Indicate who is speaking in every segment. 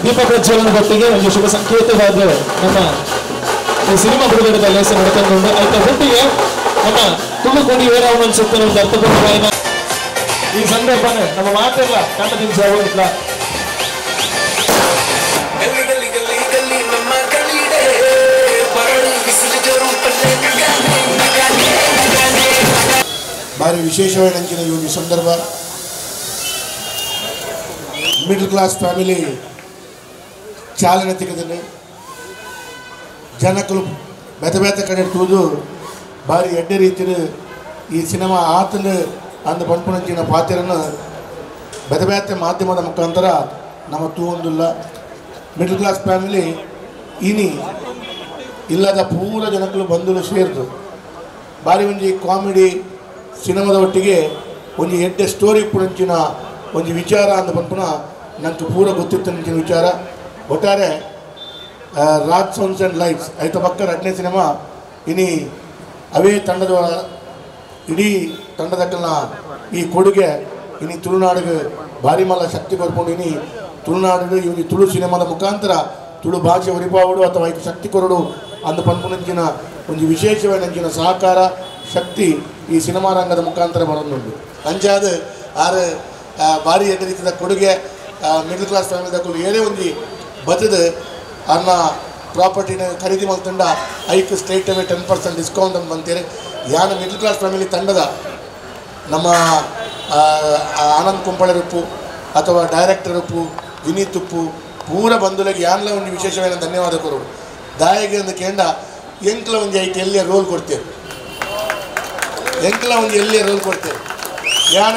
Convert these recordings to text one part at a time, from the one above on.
Speaker 1: ದೀಪ ಪ್ರಜ್ವಲನ ಹೊತ್ತಿಗೆ ಒಂದು ಶುಭ ಸಂಕೇತವಾದ ನಮ್ಮ ಈ ಸಿನಿಮಾ ಬಿಡುಗಡೆ ಲೇಸ ನಡ್ಕೊಂಡು ಆಯ್ತಾ ಹೊತ್ತಿಗೆ ನಮ್ಮ ತುಳುಕೋಡಿ ಏರಾವಣ ಅನ್ಸುತ್ತೆ ಒಂದು ಅರ್ಥಪೂರ್ಣ ಈ ಸಂದರ್ಭನೇ ನಮ್ಮ ಮಾತೆಲ್ಲ ಕನ್ನಡ ಜಾವಲ್ಲ
Speaker 2: ಭಾರಿ ವಿಶೇಷವಾದ ಈ ಸಂದರ್ಭ ಮಿಡಲ್ ಕ್ಲಾಸ್ ಫ್ಯಾಮಿಲಿ ಚಾಲನೆ ತೆಗೆದಲ್ಲಿ ಜನಕಲು ಬೆತ ಬೆತ ಕಡೆ ತೂದು ಭಾರಿ ಎಡ್ಡೆ ರೀತಿಯ ಈ ಸಿನಿಮಾ ಆತನ ಅಂದ ಪಂಪುನಂಚಿನ ಪಾತ್ರನ ಬೆತ ಬೆತ ಮಾಧ್ಯಮದ ಮುಖಾಂತರ ನಮ್ಮ ತೂವೊಂದಿಲ್ಲ ಮಿಡಲ್ ಕ್ಲಾಸ್ ಫ್ಯಾಮಿಲಿ ಇನಿ ಇಲ್ಲದ ಪೂರ ಜನಕಲು ಬಂಧುಗಳು ಸೇರಿದು ಭಾರಿ ಒಂಜಿ ಕಾಮಿಡಿ ಸಿನಿಮಾದ ಒಟ್ಟಿಗೆ ಒಂದು ಎಡ್ಡೆ ಸ್ಟೋರಿ ಪುಣಂಚಿನ ಒಂದು ವಿಚಾರ ಅಂದ ಪಂಪುನ ನಂಗೆ ಪೂರ ಗೊತ್ತಿತ್ತು ನಂಚಿನ ವಿಚಾರ ಒಟ್ಟಾರೆ ರಾಜ್ ಸೌಂಡ್ಸ್ ಆ್ಯಂಡ್ ಲೈಟ್ಸ್ ಐತ ಪಕ್ಕ 2ನೇ ಸಿನಿಮಾ ಇನಿ ಅವೇ ತಂಡದ ಇಡೀ ತಂಡದಕ್ಕಲ್ನ ಈ ಕೊಡುಗೆ ಇನಿ ತುಳುನಾಡಿಗೆ ಭಾರಿ ಮಲ್ಲ ಶಕ್ತಿ ಕೊರ್ಕೊಂಡು ಇನಿ ತುಳುನಾಡಿಗೆ ಇವನಿ ತುಳು ಸಿನಿಮಾದ ಮುಖಾಂತರ ತುಳು ಭಾಷೆ ಹೊರಿಪಾವಡು ಅಥವಾ ಐದು ಶಕ್ತಿ ಕೊರಡು ಅಂದ ಪಂಪುನಂಚಿನ ಒಂದು ವಿಶೇಷವಾದ ಸಹಕಾರ ಶಕ್ತಿ ಈ ಸಿನಿಮಾ ರಂಗದ ಮುಖಾಂತರ ಬರೋದುಂಟು ಅಂಚಾದ ಆರು ಭಾರಿ ಎಡ್ಡ ರೀತಿಯ ಕೊಡುಗೆ ಮಿಡಲ್ ಕ್ಲಾಸ್ ಫ್ಯಾಮಿಲಿದಕ್ಕೂ ಏನೇ ಒಂದು ಬತ್ತದ ಅನ್ನ ಪ್ರಾಪರ್ಟಿನ ಖರೀದಿ ಮಾಡ್ತಂಡ ಐಕ್ ಸ್ಟ್ರೈಟ್ ಅವೇ 10% ಡಿಸ್ಕೌಂಟ್ ಅಂತ ಬಂತೀರಿ ಯಾನ ಮಿಡಲ್ ಕ್ಲಾಸ್ ಫ್ಯಾಮಿಲಿ ತಂಡದ ನಮ್ಮ ಆನಂದ್ ಕುಂಪಳೆರುಪ್ಪು ಅಥವಾ ಡೈರೆಕ್ಟರ್ ಉಪ್ಪು ವಿನೀತ್ ಉಪ್ಪು ಪೂರ ಬಂಧುಗಳಿಗೆ ಯಾನ್ಲ ಒಂದು ವಿಶೇಷವಾದ ಧನ್ಯವಾದ ಕೊರೋಡು ದಾಯಿಗೆ ಒಂದು ಕೇಂಡ ಎಂಕ್ಲ ಒಂದು ಐದು ಎಲ್ಲಿಯ ರೋಲ್ ಕೊಡ್ತೇವೆ ಎಂಕ್ಲ ಒಂದು ಎಲ್ಲಿಯ ರೋಲ್ ಕೊಡ್ತೇವೆ ಯಾನ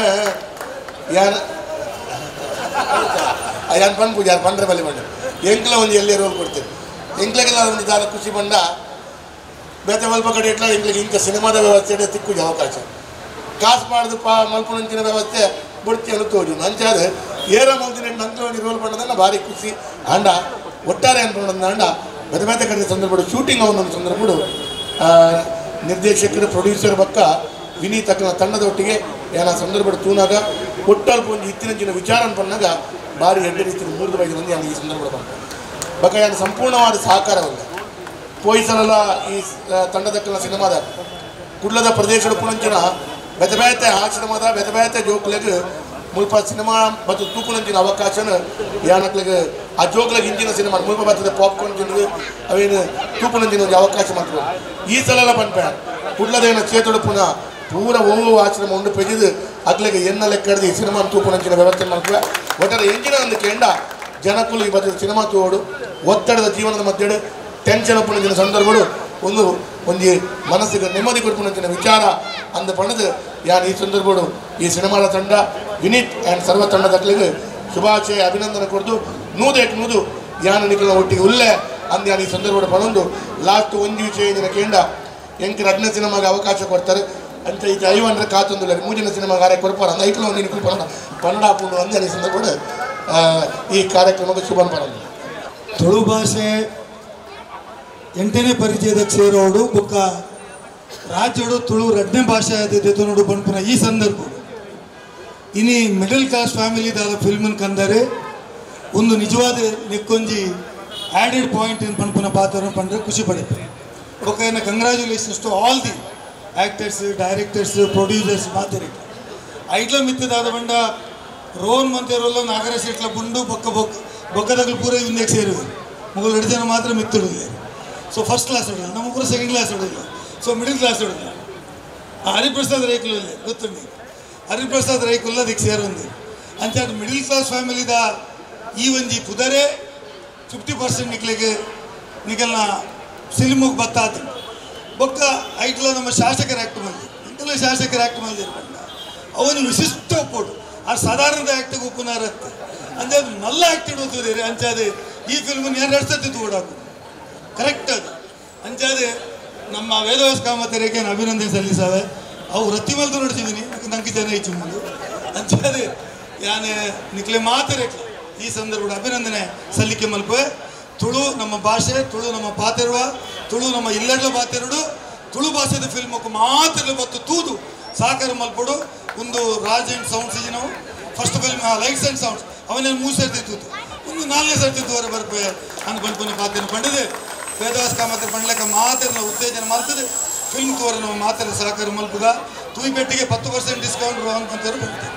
Speaker 2: ಪಂಡ್ ಪೂಜಾರ ಪಂಡ್ರೆ ಬಲಿ ಬಂಡ ಎಂಕ್ಲ ಒಂದು ಎಲ್ಲಿಯ ರೋಲ್ ಕೊಡ್ತೇವೆ ಎಂಕ್ಲೆಗೆಲ್ಲ ಒಂದು ದಾರ ಖುಷಿ ಬಂಡ ಬೇತೆ ಮಲ್ಪ ಕಡೆ ಇಟ್ಲ ಎಂಕ್ಲಿಗೆ ಇಂಕ ಸಿನಿಮಾದ ವ್ಯವಸ್ಥೆ ತಿಕ್ಕುಜ ಅವಕಾಶ ಕಾಸು ಮಾಡಿದು ಮಲ್ಪುನಂಚಿನ ವ್ಯವಸ್ಥೆ ಬುಡ್ತಿ ಅನ್ನು ತೋಜು ಅಂಚಾದ ಏರ ಮಲ್ತಿನ ನಂತರ ಒಂದು ರೋಲ್ ಪಂಡದನ್ನ ಭಾರಿ ಖುಷಿ ಅಂಡ ಒಟ್ಟಾರೆ ಅನ್ಕೊಂಡ ಅಂಡ ಬೇತೆ ಬೇತೆ ಕಡೆ ಸಂದರ್ಭ ಶೂಟಿಂಗ್ ಅವನೊಂದು ಸಂದರ್ಭ ನಿರ್ದೇಶಕರು ಪ್ರೊಡ್ಯೂಸರ್ ಬಕ್ಕ ವಿನೀತ್ ಅಕ್ಕನ ತಂಡದ ಒಟ್ಟಿಗೆ ಏನ ಸಂದರ್ಭ ತೂನಾಗ ಒಟ್ಟಲ್ಪ ಒಂದು ಇತ್ತಿನ ವಿಚಾರ ಪನ್ನಾಗ ಭಾರಿ ಎಡ್ಡೆ ರೀತಿಯ 3-5 ಮಂದಿ ಈ ಸಂದರ್ಭ ಬಂದ ಬಕ್ಕ ಏನು ಸಂಪೂರ್ಣವಾದ ಸಹಕಾರವಲ್ಲ ಪೋಯಿಸಲೆಲ್ಲ ಈ ತಂಡದಕ್ಕನ ಸಿನಿಮಾದ ಕುಡ್ಲದ ಪ್ರದೇಶದ ಪುಣಂಚಿನ ಬೆತೆ ಬೇತೆ ಆ ಸಿನಿಮಾದ ಬೆತೆ ಬೇತೆ ಜೋಕ್ಲೆಗೆ ಮುಲ್ಪ ಸಿನಿಮಾ ಮತ್ತು ತೂಕುನಂಚಿನ ಅವಕಾಶನ ಯಾನಕ್ಲಿಗೆ ಆ ಜೋಕ್ಲಿಗೆ ಇಂಚಿನ ಸಿನಿಮಾ ಮುಲ್ಪ ಬರ್ತದೆ ಪಾಪ್ಕಾರ್ನ್ ತಿನ್ನೋದು ಅವೇನು ತೂಕುನಂಚಿನ ಒಂದು ಅವಕಾಶ ಮಾಡ್ತಾರೆ ಈ ಸಲ ಎಲ್ಲ ಬಂದ್ಪೆ ಕುಡ್ಲದೇನ ಚೇತುಡು ಪುನಃ ಪೂರ ಓವು ಆಶ್ರಮ ಉಂಡು ಪೆಜಿದು ಅಗ್ಲಿಗೆ ಎನ್ನ ಲೆಕ್ಕ ಹಿಡಿದು ಈ ಸಿನಿಮಾ ತೂಕುನಂಚಿನ ವ್ಯವಸ್ಥೆ ಮಾಡ್ತಾರೆ ಒಟ್ಟಾರೆ ಎಂಚಿನ ಒಂದು ಕೆಂಡ ಜನಕ್ಕೂ ಈ ಬರ್ತದೆ ಸಿನಿಮಾ ತೂಡು ಒತ್ತಡದ ಜೀವನದ ಮಧ್ಯೆ ಟೆನ್ಷನ್ ಪುಣಂಚಿನ ಸಂದರ್ಭಗಳು ಒಂದು ಮನಸ್ಸಿಗೆ ನೆಮ್ಮದಿ ಕೊಡ್ಪುನಂಚಿನ ವಿಚಾರ ಅಂದ ಪಣದು ಯಾರು ಈ ಸಂದರ್ಭಗಳು ಈ ಸಿನಿಮಾದ ತಂಡ ವಿನೀತ್ ಆ್ಯಂಡ್ ಸರ್ವ ತಂಡದಕ್ಕಲಿಗೆ ಶುಭಾಶಯ ಅಭಿನಂದನೆ ಕೊಡ್ದು ನೂದು ಯಾನ ನಿಖಿಲ ಒಟ್ಟಿಗೆ ಉಲ್ಲೆ ಅಂದ ಯಾರು ಈ ಸಂದರ್ಭಗಳು ಪಣೊಂದು ಲಾಸ್ಟ್ ಒಂದು ವಿಷಯ ಕೇಂಡ ಎಂಕ 2ನೇ ಸಿನಿಮಾಗೆ ಅವಕಾಶ ಕೊಡ್ತಾರೆ ಅಂತ ಈ ಐವನ್ರೆ ಕಾತೊಂದಿಲ್ಲ 3ನೇ ಸಿನಿಮಾ ಕಾರ್ಯ ಕೊಡ್ಪಾರ ಅಂದ ಐಕ್ಲ ಒಂದು ನಿಖಿಲ್ ಪನ್ನಡ ಹಾಕೊಂಡು ಅಂದ ಈ ಸಂದರ್ಭ ಈ ಕಾರ್ಯಕ್ರಮಕ್ಕೆ ಶುಭನ್ ಪರಂದು
Speaker 3: ತುಳು ಭಾಷೆ 8ನೇ ಪರಿಚಯದಕ್ಕೆ ಸೇರೋಡು ಬೊಕ್ಕ ರಾಜ್ಯಡು ತುಳು 2ನೇ ಭಾಷೆ ಆದಿದ್ದು ನೋಡು ಪನ್ಪುನ ಈ ಸಂದರ್ಭ ಇನಿ ಮಿಡಲ್ ಕ್ಲಾಸ್ ಫ್ಯಾಮಿಲಿದಾದ ಫಿಲ್ಮನ್ ಕಂದರೆ ಒಂದು ನಿಜವಾದ ನೆಕ್ಕೊಂಜಿ ಆ್ಯಡೆಡ್ ಪಾಯಿಂಟ್ ಇನ್ ಪನ್ಪುನ ಪಾತ್ರ ಪಂಡ್ರೆ ಖುಷಿ ಪಡಿತಾರೆ ಬೊಕ್ಕ ಏನ congratulations to all the actors directors producers ಮಾತಿರಿ ಐಟ್ಲ ಮಿತ್ತದಾದ ಬಂಡ ರೋನ್ ಮಂತೇರೋಲ್ಲ ನಾಗರಾಜ್ ಇಟ್ಲ ಬಂಡು ಬೊಕ್ಕದಾಗಲು ಪೂರ ಇಂದಕ್ಕೆ ಸೇರುವುದು ಮುಗಲು 2 ಜನ ಮಾತ್ರ ಮಿತ್ತಿಡುದಿಲ್ಲ ಸೊ ಫಸ್ಟ್ ಕ್ಲಾಸ್ ಹೊಡಿಲ್ಲ ನಮ್ಮ ಪೂರ ಸೆಕೆಂಡ್ ಕ್ಲಾಸ್ ಹೊಡಿಲ್ಲ ಸೊ ಮಿಡಲ್ ಕ್ಲಾಸ್ ಹೊಡಿಲ್ಲ ಹರಿಪ್ರಸಾದ್ ರೈಕುಲು ಇಲ್ಲ ಗೊತ್ತುಂಡಿ ಹರಿಪ್ರಸಾದ್ ರೈಕುಲ್ಲ ಅದಕ್ಕೆ ಸೇರೊಂದು ಅಂತ ಮಿಡಲ್ ಕ್ಲಾಸ್ ಫ್ಯಾಮಿಲಿದ ಈ ಒಂಜಿ ಪುದರೆ 50% ನಿಖಲ್ನ ಸಿನಿಮಾಗೆ ಬತ್ತಾತು ಬೊಕ್ಕ ಐಟ್ಲ ನಮ್ಮ ಶಾಸಕರ ಆ್ಯಕ್ಟ್ ಮಾಡಿ ಇಂಕಲ್ಲ ಶಾಸಕರ ಆ್ಯಕ್ಟ್ ಮಾಡಿರ್ಬಂಡ ಅವನು ವಿಶಿಷ್ಟ ಒಪ್ಪೋಡು ಆ ಸಾಧಾರಣದ ಆ್ಯಕ್ಟಿಗೆ ಉಪ್ಪುನಾರತ್ತೆ ಅಂದರೆ ಅದು ನಲ್ಲ ಆ್ಯಕ್ಟಿಡ್ ಓದ್ತಿದ್ದೀರಿ ಅಂಚಾದೆ ಈ ಫಿಲ್ಮನ್ನು 2 ಸರ್ತಿ ತೋಡಾಕು ಕರೆಕ್ಟ್ ಅದು ಅಂಚಾದೆ ನಮ್ಮ ವೇದವಾಸ ಕಾಮತರಿಗೆ ಅಭಿನಂದನೆ ಸಲ್ಲಿಸಾವೆ ಅವು ರತ್ತಿಮಲ್ದು ನೋಡ್ತಿದ್ದೀನಿ ನಂಗೆ ಜನ ಹೆಚ್ಚು ಮುಂದೆ ಅಂಚಾದೆ ಯಾನೆ ನಿಕ್ಲೆ ಮಾತರೇಕ್ಲ ಈ ಸಂದರ್ಭದ ಅಭಿನಂದನೆ ಸಲ್ಲಿಕೆ ಮಲ್ಪೆ ತುಳು ನಮ್ಮ ಭಾಷೆ ತುಳು ನಮ್ಮ ಪಾತೆರುವ ತುಳು ನಮ್ಮ ಇಲ್ಲೆಡ್ಲ ಪಾತೆರಡು ತುಳು ಭಾಷೆದ ಫಿಲ್ಮಕ್ಕೆ ಮಾತ್ರ ಬತ್ತು ತೂದು ಸಾಕಾರ ಮಲ್ಪಡು ಒಂದು ರಾಜ್ ಆ್ಯಂಡ್ ಸೌಂಡ್ಸ್ ನಾವು first film lights and sounds ಅವನೇನು ಮೂಸರ್ತಿತ್ತು ಒಂದು 4ನೇ ಸರ್ತಿ ತೋರೆ ಬರ್ಪೆ ಅನ್ನು ಪಂಪನ ಪಾತ್ರ ಪಂಡದು ವೇದವಾಸ್ಕ ಮಾತ್ರ ಪಂಡ್ಲಕ್ಕ ಮಾತ್ರ ಉತ್ತೇಜನ ಮಾಡ್ತದೆ ಫಿಲ್ಮ್ ತೋರೆ ನಾವು ಮಾತ್ರ ಸಹಕಾರ ಮಲ್ಪುಗ ತೂಯಿ ಪೆಟ್ಟಿಗೆ 10% ಡಿಸ್ಕೌಂಟ್ ಅಂತಾರೆ ಬರ್ತದೆ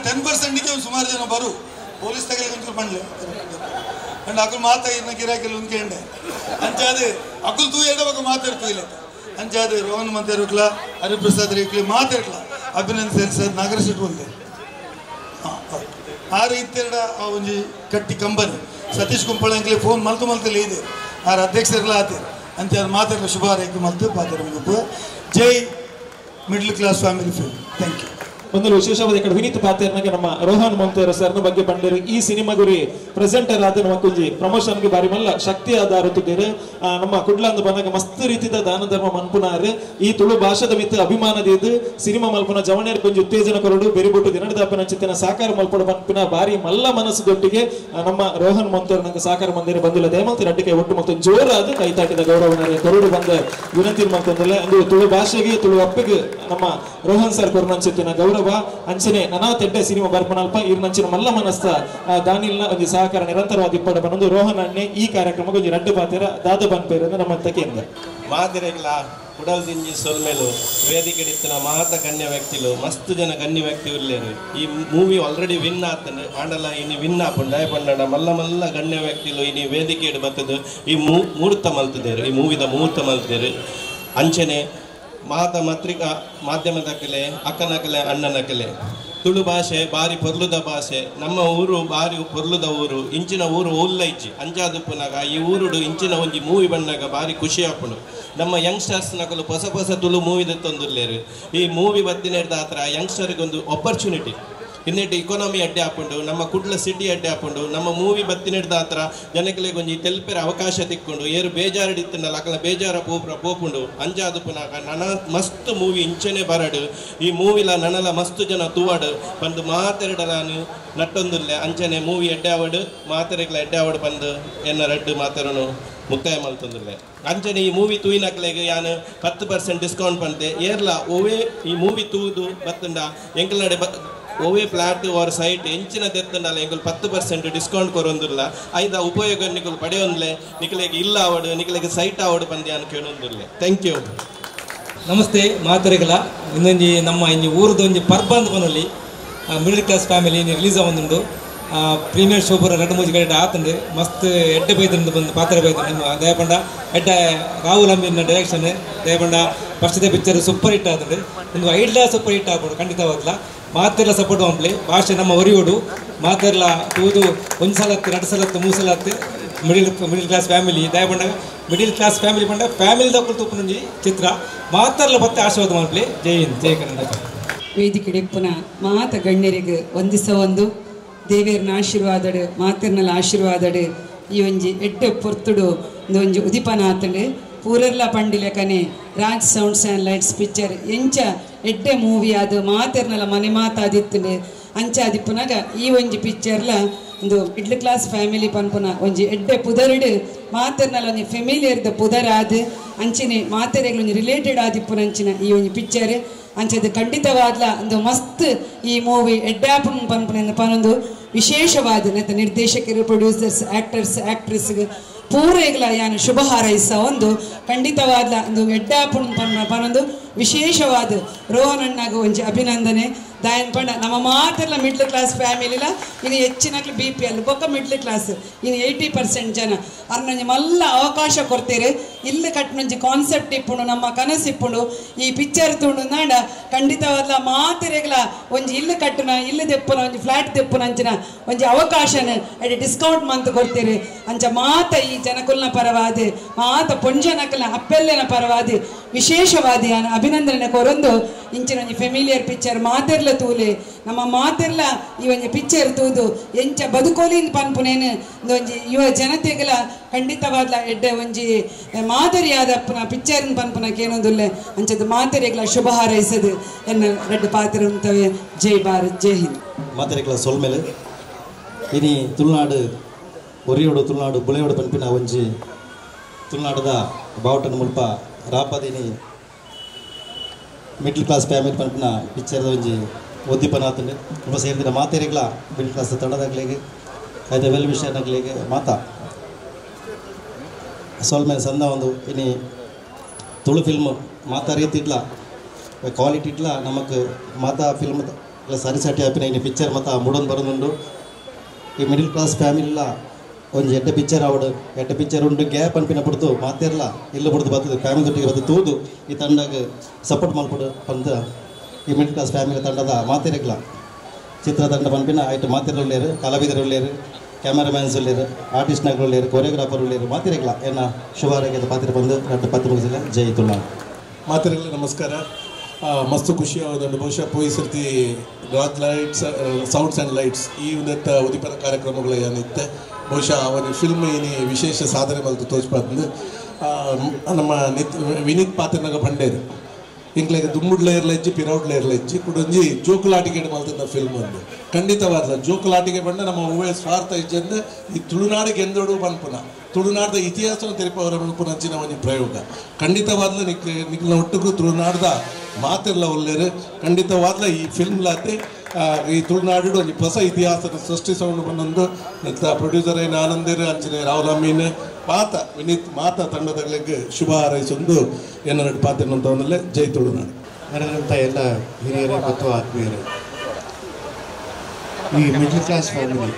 Speaker 3: 10%ಗೆ ಒಂದು ಸುಮಾರು ಜನ ಬರು ಪೊಲೀಸ್ ತಗಲಿಗೆ ಒಂದು ಪಂಡ್ಲೆ ಅಂಡ್ ಅಕಲ್ ಮಾತಾ ಇನ್ನ ಗಿರಾಕಿಲ್ ಉಂದ್ಕೊಂಡೆ ಅಂಚಾದು ಅಕಲ್ ತೂ ಎಡವಾಗ ಮಾತಾಡ್ತು ಇಲ್ಲ ಅಂಚಾದು ರೋಹನ್ ಮಂದಿರಕ್ಲ ಹರಿಪ್ರಸಾದ್ ರೇಕ್ಲಿ ಮಾತಾಡ್ಲ ಅಭಿನಂದನ್ ಸರ್ ನಾಗರ ಶೆಟ್ಟಿ ಒಂದೇ ಆರು ಇತ್ತೆರಡ ಒಂಜಿ ಕಟ್ಟಿ ಕಂಬನಿ ಸತೀಶ್ ಕುಂಪಳಂಕ್ಲಿ ಫೋನ್ ಮಲ್ತಲೇ ಇದೆ ಆರು ಅಧ್ಯಕ್ಷರೆಲ್ಲ ಆತೆ ಅಂತ ಅದು ಮಾತಾಡಲು ಶುಭ ಹಾರೈಕೆ ಮಲ್ತು ಪಾತ್ರ ಜೈ middle class family film thank you
Speaker 1: ಒಂದು ವಿಶೇಷವಾದ ಈ ಕಡೆ ವಿನೀತ್ ಪಾತ್ರನಾಗೆ ನಮ್ಮ ರೋಹನ್ ಮಂತೇರ ಸರ್ನ ಬಗ್ಗೆ ಬಂದಿರು ಈ ಸಿನಿಮಾ ಗುರಿ ಪ್ರೆಸೆಂಟರ್ ಆದ ನಮ್ಮ ಕುಂಜಿ ಪ್ರಮೋಷನ್ಗೆ ಬಾರಿ ಮಲ್ಲ ಶಕ್ತಿ ಆಧಾರತಿದ್ದೇರು ನಮ್ಮ ಕುಡ್ಲ ಅಂತ ಬಂದಾಗ ಮಸ್ತ್ ರೀತಿಯ ದಾನ ಧರ್ಮ ಮನ್ಪುನಾರು ಈ ತುಳು ಭಾಷಾದ ಮಿತ್ತ ಅಭಿಮಾನದಿದ್ದು ಸಿನಿಮಾ ಮಲ್ಪುನ ಜವಣಿಯರ್ ಕೊಂಚ ಉತ್ತೇಜನ ಕೊರಡು ಬೆರಿಬಿಟ್ಟು ದಿನದಾಪನ ಚಿತ್ತಿನ ಸಾಕಾರ ಮಲ್ಪಡ ಮನ್ಪಿನ ಬಾರಿ ಮಲ್ಲ ಮನಸ್ಸುಗೊಟ್ಟಿಗೆ ನಮ್ಮ ರೋಹನ್ ಮಂತೇರ್ ನಂಗೆ ಸಾಕಾರ ಮಂದಿರ ಬಂದಿಲ್ಲ ದಯಮಂತ ಅಡ್ಡಿಗೆ ಒಟ್ಟು ಮತ್ತು ಜೋರಾದ ಕೈತಾಟಿದ ಗೌರವನ ಕೊರಡು ಬಂದ ವಿನಂತಿ ಮಾಡ್ಕೊಂಡಲ್ಲ ಅಂದ್ರೆ ತುಳು ಭಾಷೆಗೆ ತುಳು ಅಪ್ಪಿಗೆ ನಮ್ಮ ರೋಹನ್ ಸರ್ ಕೊರನ ಚಿತ್ತಿನ ಗೌರವ ಅಂಚನೆ ನನಾ ತೆಡ್ಡೆ ಸಿನಿಮಾ ಬರ್ಪನಲ್ಪ ಇರ್ನಂಚಿನ ಮಲ್ಲ ಮನಸ್ತ ದಾನಿಲ್ನ ಒಂದು ಸಹಕಾರ ನಿರಂತರವಾದ ಇಪ್ಪಡ ಬಂದು ರೋಹನ್ ಅಣ್ಣೆ ಈ ಕಾರ್ಯಕ್ರಮ ಒಂದು ರಡ್ಡು ಪಾತಿರ ದಾದ ಬನ್ಪೇರಿಂದ ನಮ್ಮ ತಕೆಯಿಂದ
Speaker 4: ಮಾದಿರೆಗಳ ಕುಡಲ್ ದಿಂಜಿ ಸೊಲ್ಮೆಲು ವೇದಿಕೆ ಇತ್ತಿನ ಮಹತ ಗಣ್ಯ ವ್ಯಕ್ತಿಲು ಮಸ್ತ್ ಜನ ಗಣ್ಯ ವ್ಯಕ್ತಿ ಉಳ್ಳೇರು ಈ ಮೂವಿ ಆಲ್ರೆಡಿ ವಿನ್ ಆತಂದು ಆಂಡಲ ಇನ್ನು ವಿನ್ ಆಪುಂಡು ದಯ ಪಂಡ ಮಲ್ಲ ಮಲ್ಲ ಗಣ್ಯ ವ್ಯಕ್ತಿಲು ಇನ್ನು ವೇದಿಕೆ ಇಡು ಬರ್ತದು ಈ ಮುಹೂರ್ತ ಮಲ್ತಿದ್ದೇರು ಈ ಮೂವಿದ ಮುಹೂರ್ತ ಮಲ್ತಿದ್ದೇರು ಅಂಚನೆ ಮಹತ ಪತ್ರಿಕಾ ಮಾಧ್ಯಮದಕಲೆ ಅಕ್ಕನಕಲೆ ಅಣ್ಣನಕಲೆ ತುಳು ಭಾಷೆ ಬಾರಿ ಪೊರ್ಲುದ ಭಾಷೆ ನಮ್ಮ ಊರು ಬಾರಿ ಪೊರ್ಲುದ ಊರು ಇಂಚಿನ ಊರು ಉಲ್ಲೈಚಿ ಅಂಜಾದುಪ್ಪುನಾಗ ಈ ಊರುಡು ಇಂಚಿನ ಒಂಜಿ ಮೂವಿ ಬಂದಾಗ ಬಾರಿ ಖುಷಿ ಆಪುಂಡು ನಮ್ಮ ಯಂಗ್ಸ್ಟರ್ಸ್ ನಕಲು ಹೊಸ ತುಳು ಮೂವಿದ ತಂದುಲ್ಲೇರು ಈ ಮೂವಿ ಬತ್ತಿನ ಹಿಡ್ದ ಹತ್ರ ಯಂಗ್ಸ್ಟರ್ಗೆ ಒಂದು ಆಪರ್ಚುನಿಟಿ ಇನ್ನೆಟ್ಟು ಇಕಾನಮಿ ಅಡ್ಡೆ ಹಾಕೊಂಡು ನಮ್ಮ ಕುಡ್ಲ ಸಿಟಿ ಅಡ್ಡೆ ಹಾಕೊಂಡು ನಮ್ಮ ಮೂವಿ ಬತ್ತಿನ ಹಿಡ್ದ ಹತ್ರ ಜನಗಳಿಗೆ ಒಂಜಿ ತೆಲ್ಪೆರ ಅವಕಾಶ ತಿಕ್ಕೊಂಡು ಏರು ಬೇಜಾರಡಿತ್ತಂಡಲ್ಲ ಅಕಲ ಬೇಜಾರ ಪೋಪುಂಡು ಅಂಜಾದುಪುನಾಗ ನನ ಮಸ್ತ್ ಮೂವಿ ಇಂಚನೆ ಬರಡು ಈ ಮೂವಿಲ ನನಲ ಮಸ್ತ್ ಜನ ತೂವಾಡು ಬಂದು ಮಾತೆರಡಲಾನು ನಟ್ಟೊಂದುಲ್ಲೆ ಅಂಚನೆ ಮೂವಿ ಎಡ್ಡೆ ಆವಡು ಮಾತೆರೆಗಳ ಎಡ್ಡೆ ಆವಡು ಬಂದು ಎನ್ನ ರಡ್ಡು ಮಾತೆರನು ಮುಕ್ತಾಯ ಮಲ್ತಂದಿಲ್ಲ ಅಂಚನೆ ಈ ಮೂವಿ ತೂಯಿನಕ್ಲೆಗೆ ಯಾನು 10% ಡಿಸ್ಕೌಂಟ್ ಬಂದೆ ಏರ್ಲ ಓವೇ ಈ ಮೂವಿ ತೂದು ಬತ್ತಂಡ ಎಂಕಲ್ನಡೆ ಓವೇ ಫ್ಲಾಟ್ ಆರ್ ಸೈಟ್ ಎಂಚಿನ ತೆತ್ತಂಡಲ್ಲ ಎಂಕಲ್ 10% ಡಿಸ್ಕೌಂಟ್ ಕೊರೊಂದಿಲ್ಲ ಐದ ಉಪಯೋಗ ನಿಕಲು ಪಡೆಯೊಂದ್ಲೆ ನಿಕಲೆಗೆ ಇಲ್ಲ ಆವಡು ನಿಕಲೆಗೆ ಸೈಟ್ ಆವಡು ಬಂದೆ ಅನ್ನು ಕೇಳೊಂದಿಲ್ಲ ಥ್ಯಾಂಕ್ ಯು
Speaker 5: ನಮಸ್ತೆ ಮಾತರಿಗಲ ಇನ್ನೊಂದು ನಮ್ಮ ಇಂಜಿ ಊರದ್ದು ಒಂಜಿ ಪರ್ಬ ಅಂತ ಬಂದಲ್ಲಿ ಮಿಡಲ್ ಕ್ಲಾಸ್ ಫ್ಯಾಮಿಲಿ ರಿಲೀಸ್ ಆವೊಂದುಂಡು ಪ್ರೀಮಿಯರ್ ಶೋ ಪೂರ 2-3 ಗಂಟೆ ಆತುಂಡು ಮಸ್ತ್ ಎಡ್ಡೆ ಬೈತಂದು ಬಂದು ಪಾತ್ರ ಬೈತಂಡು ದಯಪಂಡ ಎಡ್ಡೆ ರಾಹುಲ್ ಅಂಬಿನ ಡೈರೆಕ್ಷನ್ ದಯಪಂಡ ಫಸ್ಟ್ದೇ ಪಿಕ್ಚರ್ ಸೂಪರ್ ಹಿಟ್ ಆತುಂಡು ಒಂದು ಐಡ್ಲ ಸೂಪರ್ ಹಿಟ್ ಆಗ್ಬೋದು ಖಂಡಿತವಾಗ್ಲ ಮಾತೆಲ್ಲ ಸಪೋರ್ಟ್ ಮಾಡ್ಲಿ ಭಾಷೆ ನಮ್ಮ ಒರಿಯೋಡು ಮಾತೆಲ್ಲ ತೂದು ಒಂದು ಸಲತ್ತು 2 ಸಲತ್ತು 3 ಸಲತ್ತು ಮಿಡಿಲ್ ಕ್ಲಾಸ್ ಫ್ಯಾಮಿಲಿ ದಯಪಂಡ ಮಿಡಿಲ್ ಕ್ಲಾಸ್ ಫ್ಯಾಮಿಲಿ ಪಂಡ ಫ್ಯಾಮಿಲಿ ತಗೊಳ್ತು ಉಪ್ಪುನೊಂಜಿ ಚಿತ್ರ ಮಾತೆಲ್ಲ ಮತ್ತೆ ಆಶೀರ್ವಾದ ಮಾಡ್ಲಿ ಜೈ ಹಿಂದ್ ಜೈ ಕರ್ನಾಟಕ
Speaker 6: ವೇದಿಕೆ ಡೆಪ್ಪುನ ಮಾತ ಗಣ್ಯರಿಗೆ ಒಂದು ದೇವೇರ್ನ ಆಶೀರ್ವಾದಡು ಮಾತೆರ್ನಲ್ಲ ಆಶೀರ್ವಾದಡು ಈ ಒಂಜಿ ಎಡ್ಡೆ ಪೊರ್ತುಡು ಒಂಜಿ ಉದಿಪನ ಆತಂಡು ಪೂರೆಲ್ಲ ಪಂಡಿಲೆಕನೆ Raj sounds and lights picture ಎಂಚ ಎಡ್ಡೆ ಮೂವಿ ಅದು ಮಾತೆರ್ನಲ್ಲ ಮನೆ ಮಾತಾದಿತ್ತುಂಡು ಅಂಚ ಆದಿಪ್ಪುನಾಗ ಈ ಒಂಜಿ ಪಿಕ್ಚರ್ಲ ಒಂದು ಮಿಡ್ಲ್ ಕ್ಲಾಸ್ ಫ್ಯಾಮಿಲಿ ಪನ್ಪುನ ಒಂಜಿ ಎಡ್ಡೆ ಪುದರ್ಡು ಮಾತೆರ್ನಲ್ಲ ಒಂಜಿ ಫೆಮಿಲಿಯರ್ದ ಪುದರ್ ಆದ್ ಅಂಚಿನ ಮಾತೆರೆಗಳು ಒಂಜಿ ರಿಲೇಟೆಡ್ ಆದಿಪ್ಪುನ ಅಂಚಿನ ಈ ಒಂಜಿ ಪಿಕ್ಚರ್ ಅಂಚದು ಖಂಡಿತವಾದ್ಲ ಒಂದು ಮಸ್ತ್ ಈ ಮೂವಿ ಎಡ್ಡಾಪನ್ ಪನ್ಪುನ ಪನೊಂದು ವಿಶೇಷವಾದ ನಿರ್ದೇಶಕರು ಪ್ರೊಡ್ಯೂಸರ್ಸ್ ಆಕ್ಟ್ರೆಸ್ಗೆ ಪೂರೈಗ್ಲ ಯಾನು ಶುಭ ಹಾರೈಸ ಒಂದು ಖಂಡಿತವಾದ ಒಂದು ಎಡ್ಡಾಪುಣ್ ಪನೊಂದು ವಿಶೇಷವಾದ ರೋಹನ್ ಅಣ್ಣಗ ಒಂಜಿ ಅಭಿನಂದನೆ ದಾಯನ್ ಪಂಡ ನಮ್ಮ ಮಾತೆಲ್ಲ ಮಿಡ್ಲ್ ಕ್ಲಾಸ್ ಫ್ಯಾಮಿಲಿಲ ಇನ್ನು ಹೆಚ್ಚಿನಕ್ಲು BPL ಬೊಕ್ಕ ಮಿಡ್ಲ್ ಕ್ಲಾಸ್ ಇನ್ನು 80% ಜನ ಅರ್ನೊಂಜಿ ಮಲ್ಲ ಅವಕಾಶ ಕೊಡ್ತೇರೆ ಇಲ್ಲಿ ಕಟ್ನೊಂಜಿ ಕಾನ್ಸೆಪ್ಟ್ ಇಪ್ಪುಂಡು ನಮ್ಮ ಕನಸು ಇಪ್ಪುಂಡು ಈ ಪಿಕ್ಚರ್ ತುಂಡು ನಾಡ ಖಂಡಿತವಾದ ಮಾತೆರೆಗ್ಲ ಒಂಜಿ ಇಲ್ಲಿ ಕಟ್ಟುನ ಇಲ್ಲಿ ದೆಪ್ಪುನ ಒಂಜಿ ಫ್ಲಾಟ್ ದೆಪ್ಪುನ ಅಂಚಿನ ಒಂಜಿ ಅವಕಾಶನ ಅಡಿ ಡಿಸ್ಕೌಂಟ್ ಮಂತ್ ಕೊಡ್ತೇರೆ ಅಂಚ ಮಾತ ಈ ಜನಕುಲ್ನ ಪರವಾದ ಮಾತ ಪೊಂಜನಕಲ್ನ ಅಪ್ಪೆಲ್ಲೆನ ಪರವಾದ ವಿಶೇಷವಾದ ಅಭಿನಂದನೆ ಕೊರೊಂದು ಇಂಚಿನ ಒಂಜಿ ಫೆಮಿಲಿಯರ್ ಪಿಕ್ಚರ್ ಮಾತೆರ್ಲ ತೂಲೆ ನಮ್ಮ ಮಾತೆರ್ಲ ಈ ಒಂಜಿ ಪಿಕ್ಚರ್ ತೂದು ಎಂಚ ಬದುಕೋಲಿಂದ ಪನ್ಪುನೇನು ಒಂಜಿ ಯುವ ಜನತೆಗಳ ಖಂಡಿತವಾದ ಎಡ್ಡೆ ಒಂಜಿ ಮಾದರಿಯಾದ ಪಿಕ್ಚರ್ ಪನ್ಪುನ ಕೇನೊಂದುಲ್ಲೆ ಅಂಚದು ಮಾತೆರೆಗಳ ಶುಭ ಹಾರೈಸದು ಎನ್ನ ರೆಡ್ಡು ಪಾತ್ರ ಉಂತವೆ ಜೈ ಭಾರತ್ ಜೈ ಹಿಂದ್
Speaker 7: ಮಾತೆರೆಗಳ ಸೊಲ್ಮೇಲೆ ಇನಿ ತುಳುನಾಡು ಒರಿಯೋಡು ತುಳುನಾಡು ಬುಳೆಯೋಡು ಪನ್ಪಿನ ಒಂಜಿ ತುಳುನಾಡದ ಬಾವುಟನ ಮುಲ್ಪ ರಾಪದಿನಿ ಮಿಡ್ಲ್ ಕ್ಲಾಸ್ ಫ್ಯಾಮಿಲಿ ಪನ್ಪಿನ ಪಿಕ್ಚರ್ದ ಒಂಜಿ ಒದ್ದಿಪನ ಆತಂಡು ತುಂಬ ಸೇರಿದ ಮಾತೆರೆಗಳ ಮಿಡ್ಲ್ ಕ್ಲಾಸ್ ತಂಡದಾಗ್ಲೆಗೆ ಆಯ್ತು ವೆಲ್ ವಿಷಯಗಳಿಗೆ ಮಾತಾ ಸೋಲ್ಮೇಲೆ ಸಂದ ಒಂದು ಇನಿ ತುಳು ಫಿಲ್ಮ್ ಮಾತಾ ರೀತಿ ಇಡ್ಲ ಕ್ವಾಲಿಟಿ ಇಡ್ಲ ನಮಗೆ ಮಾತಾ ಫಿಲ್ಮ್ ಸರಿಸಾಟಿ ಆಪಿನ ಇನ್ನು ಪಿಕ್ಚರ್ ಮತ್ತು ಮೂಡೊಂದು ಬರೋದುಂಡು ಈ ಮಿಡಿಲ್ ಕ್ಲಾಸ್ ಫ್ಯಾಮಿಲಿಲ್ಲ ಒಂದು ಎಡ್ಡೆ ಪಿಕ್ಚರ್ ಆವಡು ಎಡ್ಡೆ ಪಿಕ್ಚರ್ ಉಂಡು ಗ್ಯಾಪ್ ಅನ್ಪಿನ ಬಿಡ್ತು ಮಾತಿರಲ್ಲ ಇಲ್ಲ ಬಿಡ್ದು ಬರ್ತದೆ ಫ್ಯಾಮಿಲಿ ಜೊತೆಗೆ ಬರ್ತದೆ ತೂದು ಈ ತಂಡಗೆ ಸಪೋರ್ಟ್ ಮಾಡ್ಬಿಡು ಬಂದ ಈ ಮಿಡಿಲ್ ಕ್ಲಾಸ್ ಫ್ಯಾಮಿಲಿ ತಂಡದ ಮಾತಿರಲ್ಲ ಚಿತ್ರತಂಡ ಪನ್ಪಿನ ಆಯ್ತು ಮಾತಿರಲ್ಲೇರು ಕಲಾವಿದರು ಉಳ್ಳೇರು ಕ್ಯಾಮರಾಮ್ಯಾನ್ಸ್ ಉಳ್ಳೇರು ಆರ್ಟಿಸ್ಟ್ನಾಗ ಉಳ್ಳೇರು ಕೊರಿಯೋಗ್ರಾಫರ್ ಉಳ್ಳೇರು ಮಾತಿರಲ್ಲ ಏನ ಶುಭಾರೋಗ್ಯದ ಪಾತ್ರ ಬಂದು 2 ಮುಗಿಸಿಲ್ಲ ಜೈ ತುಳು
Speaker 8: ಮಾತಿರಲ್ಲ ನಮಸ್ಕಾರ ಮಸ್ತ್ ಖುಷಿ ಆಗೋದು ಬಹುಶಃ ಪೋಯಿ ಸರ್ತಿ ರಾತ್ ಲೈಟ್ಸ್ ಸೌಂಡ್ಸ್ ಆ್ಯಂಡ್ ಲೈಟ್ಸ್ ಈ ಒಂದು ಉದಿಪನ ಕಾರ್ಯಕ್ರಮಗಳು ಏನಿತ್ತೆ ಬಹುಶಃ ಅವನ ಫಿಲ್ಮ್ ಏನಿ ವಿಶೇಷ ಸಾಧನೆ ಮಲ್ತು ತೋರಿಸ್ಬಾರ್ದು ನಮ್ಮ ವಿನೀತ್ ಪಾತ್ರನಾಗ ಬಂಡೇರು ಇಂಕ್ಲೆಗೆ ದುಮ್ಮುಡ್ಲ ಇರ್ಲೆಜ್ಜಿ ಪಿರೌಡ್ಲ ಇರ್ಲೆಜ್ಜಿ ಕುಡೊಂಜಿ ಜೋಕುಲಾಟಿಕೆ ಮಲ್ತಿದ್ದ ಫಿಲ್ಮ್ ಒಂದು ಖಂಡಿತವಾದ ಜೋಕುಲಾಟಿಕೆ ಬಂಡ ನಮ್ಮ ಹೂವೇ ಸ್ವಾರ್ಥ ಇಜ್ಜಂದ ಈ ತುಳುನಾಡಿಗೆ ಎಂದೋಡು ಬಂದ್ಪುನ ತುಳುನಾಡದ ಇತಿಹಾಸವನ್ನು ತೆರಪವರ ಪುನಂಚಿನ ಒಂದು ಪ್ರಯೋಗ ಖಂಡಿತವಾದ್ಲ ನಿಕ್ಲ ಒಟ್ಟಿಗೂ ತುಳುನಾಡದ ಮಾತೆಲ್ಲ ಒಳ್ಳೆಯರು ಖಂಡಿತವಾದ್ಲ ಈ ಫಿಲ್ಮ್ಲಾತೆ ಈ ತುಳುನಾಡು ಒಂದು ಹೊಸ ಇತಿಹಾಸದ ಸೃಷ್ಟಿಸೋಣ ಬಂದೊಂದು ಪ್ರೊಡ್ಯೂಸರ್ ಏನು ಆನಂದೇರು ಅಂಚನೆ ರಾಹುಲ್ ಅಮೀನ್ ಪಾತ ವಿನೀತ್ ಮಾತಾ ತಂಡದಗಳಿಗೆ ಶುಭ ಹಾರೈಸೊಂದು ಏನಾರು ಪಾತ್ರನಂತವನ್ನಲ್ಲೇ ಜೈ ತುಳುನಾಡು
Speaker 9: ನಡೆದಂಥ ಎಲ್ಲ ಹಿರಿಯರೇ ಮತ್ತು ಆತ್ಮೀಯರೇ, ಈ ಮಿಡ್ಲ್ ಕ್ಲಾಸ್ ಫ್ಯಾಮಿಲಿ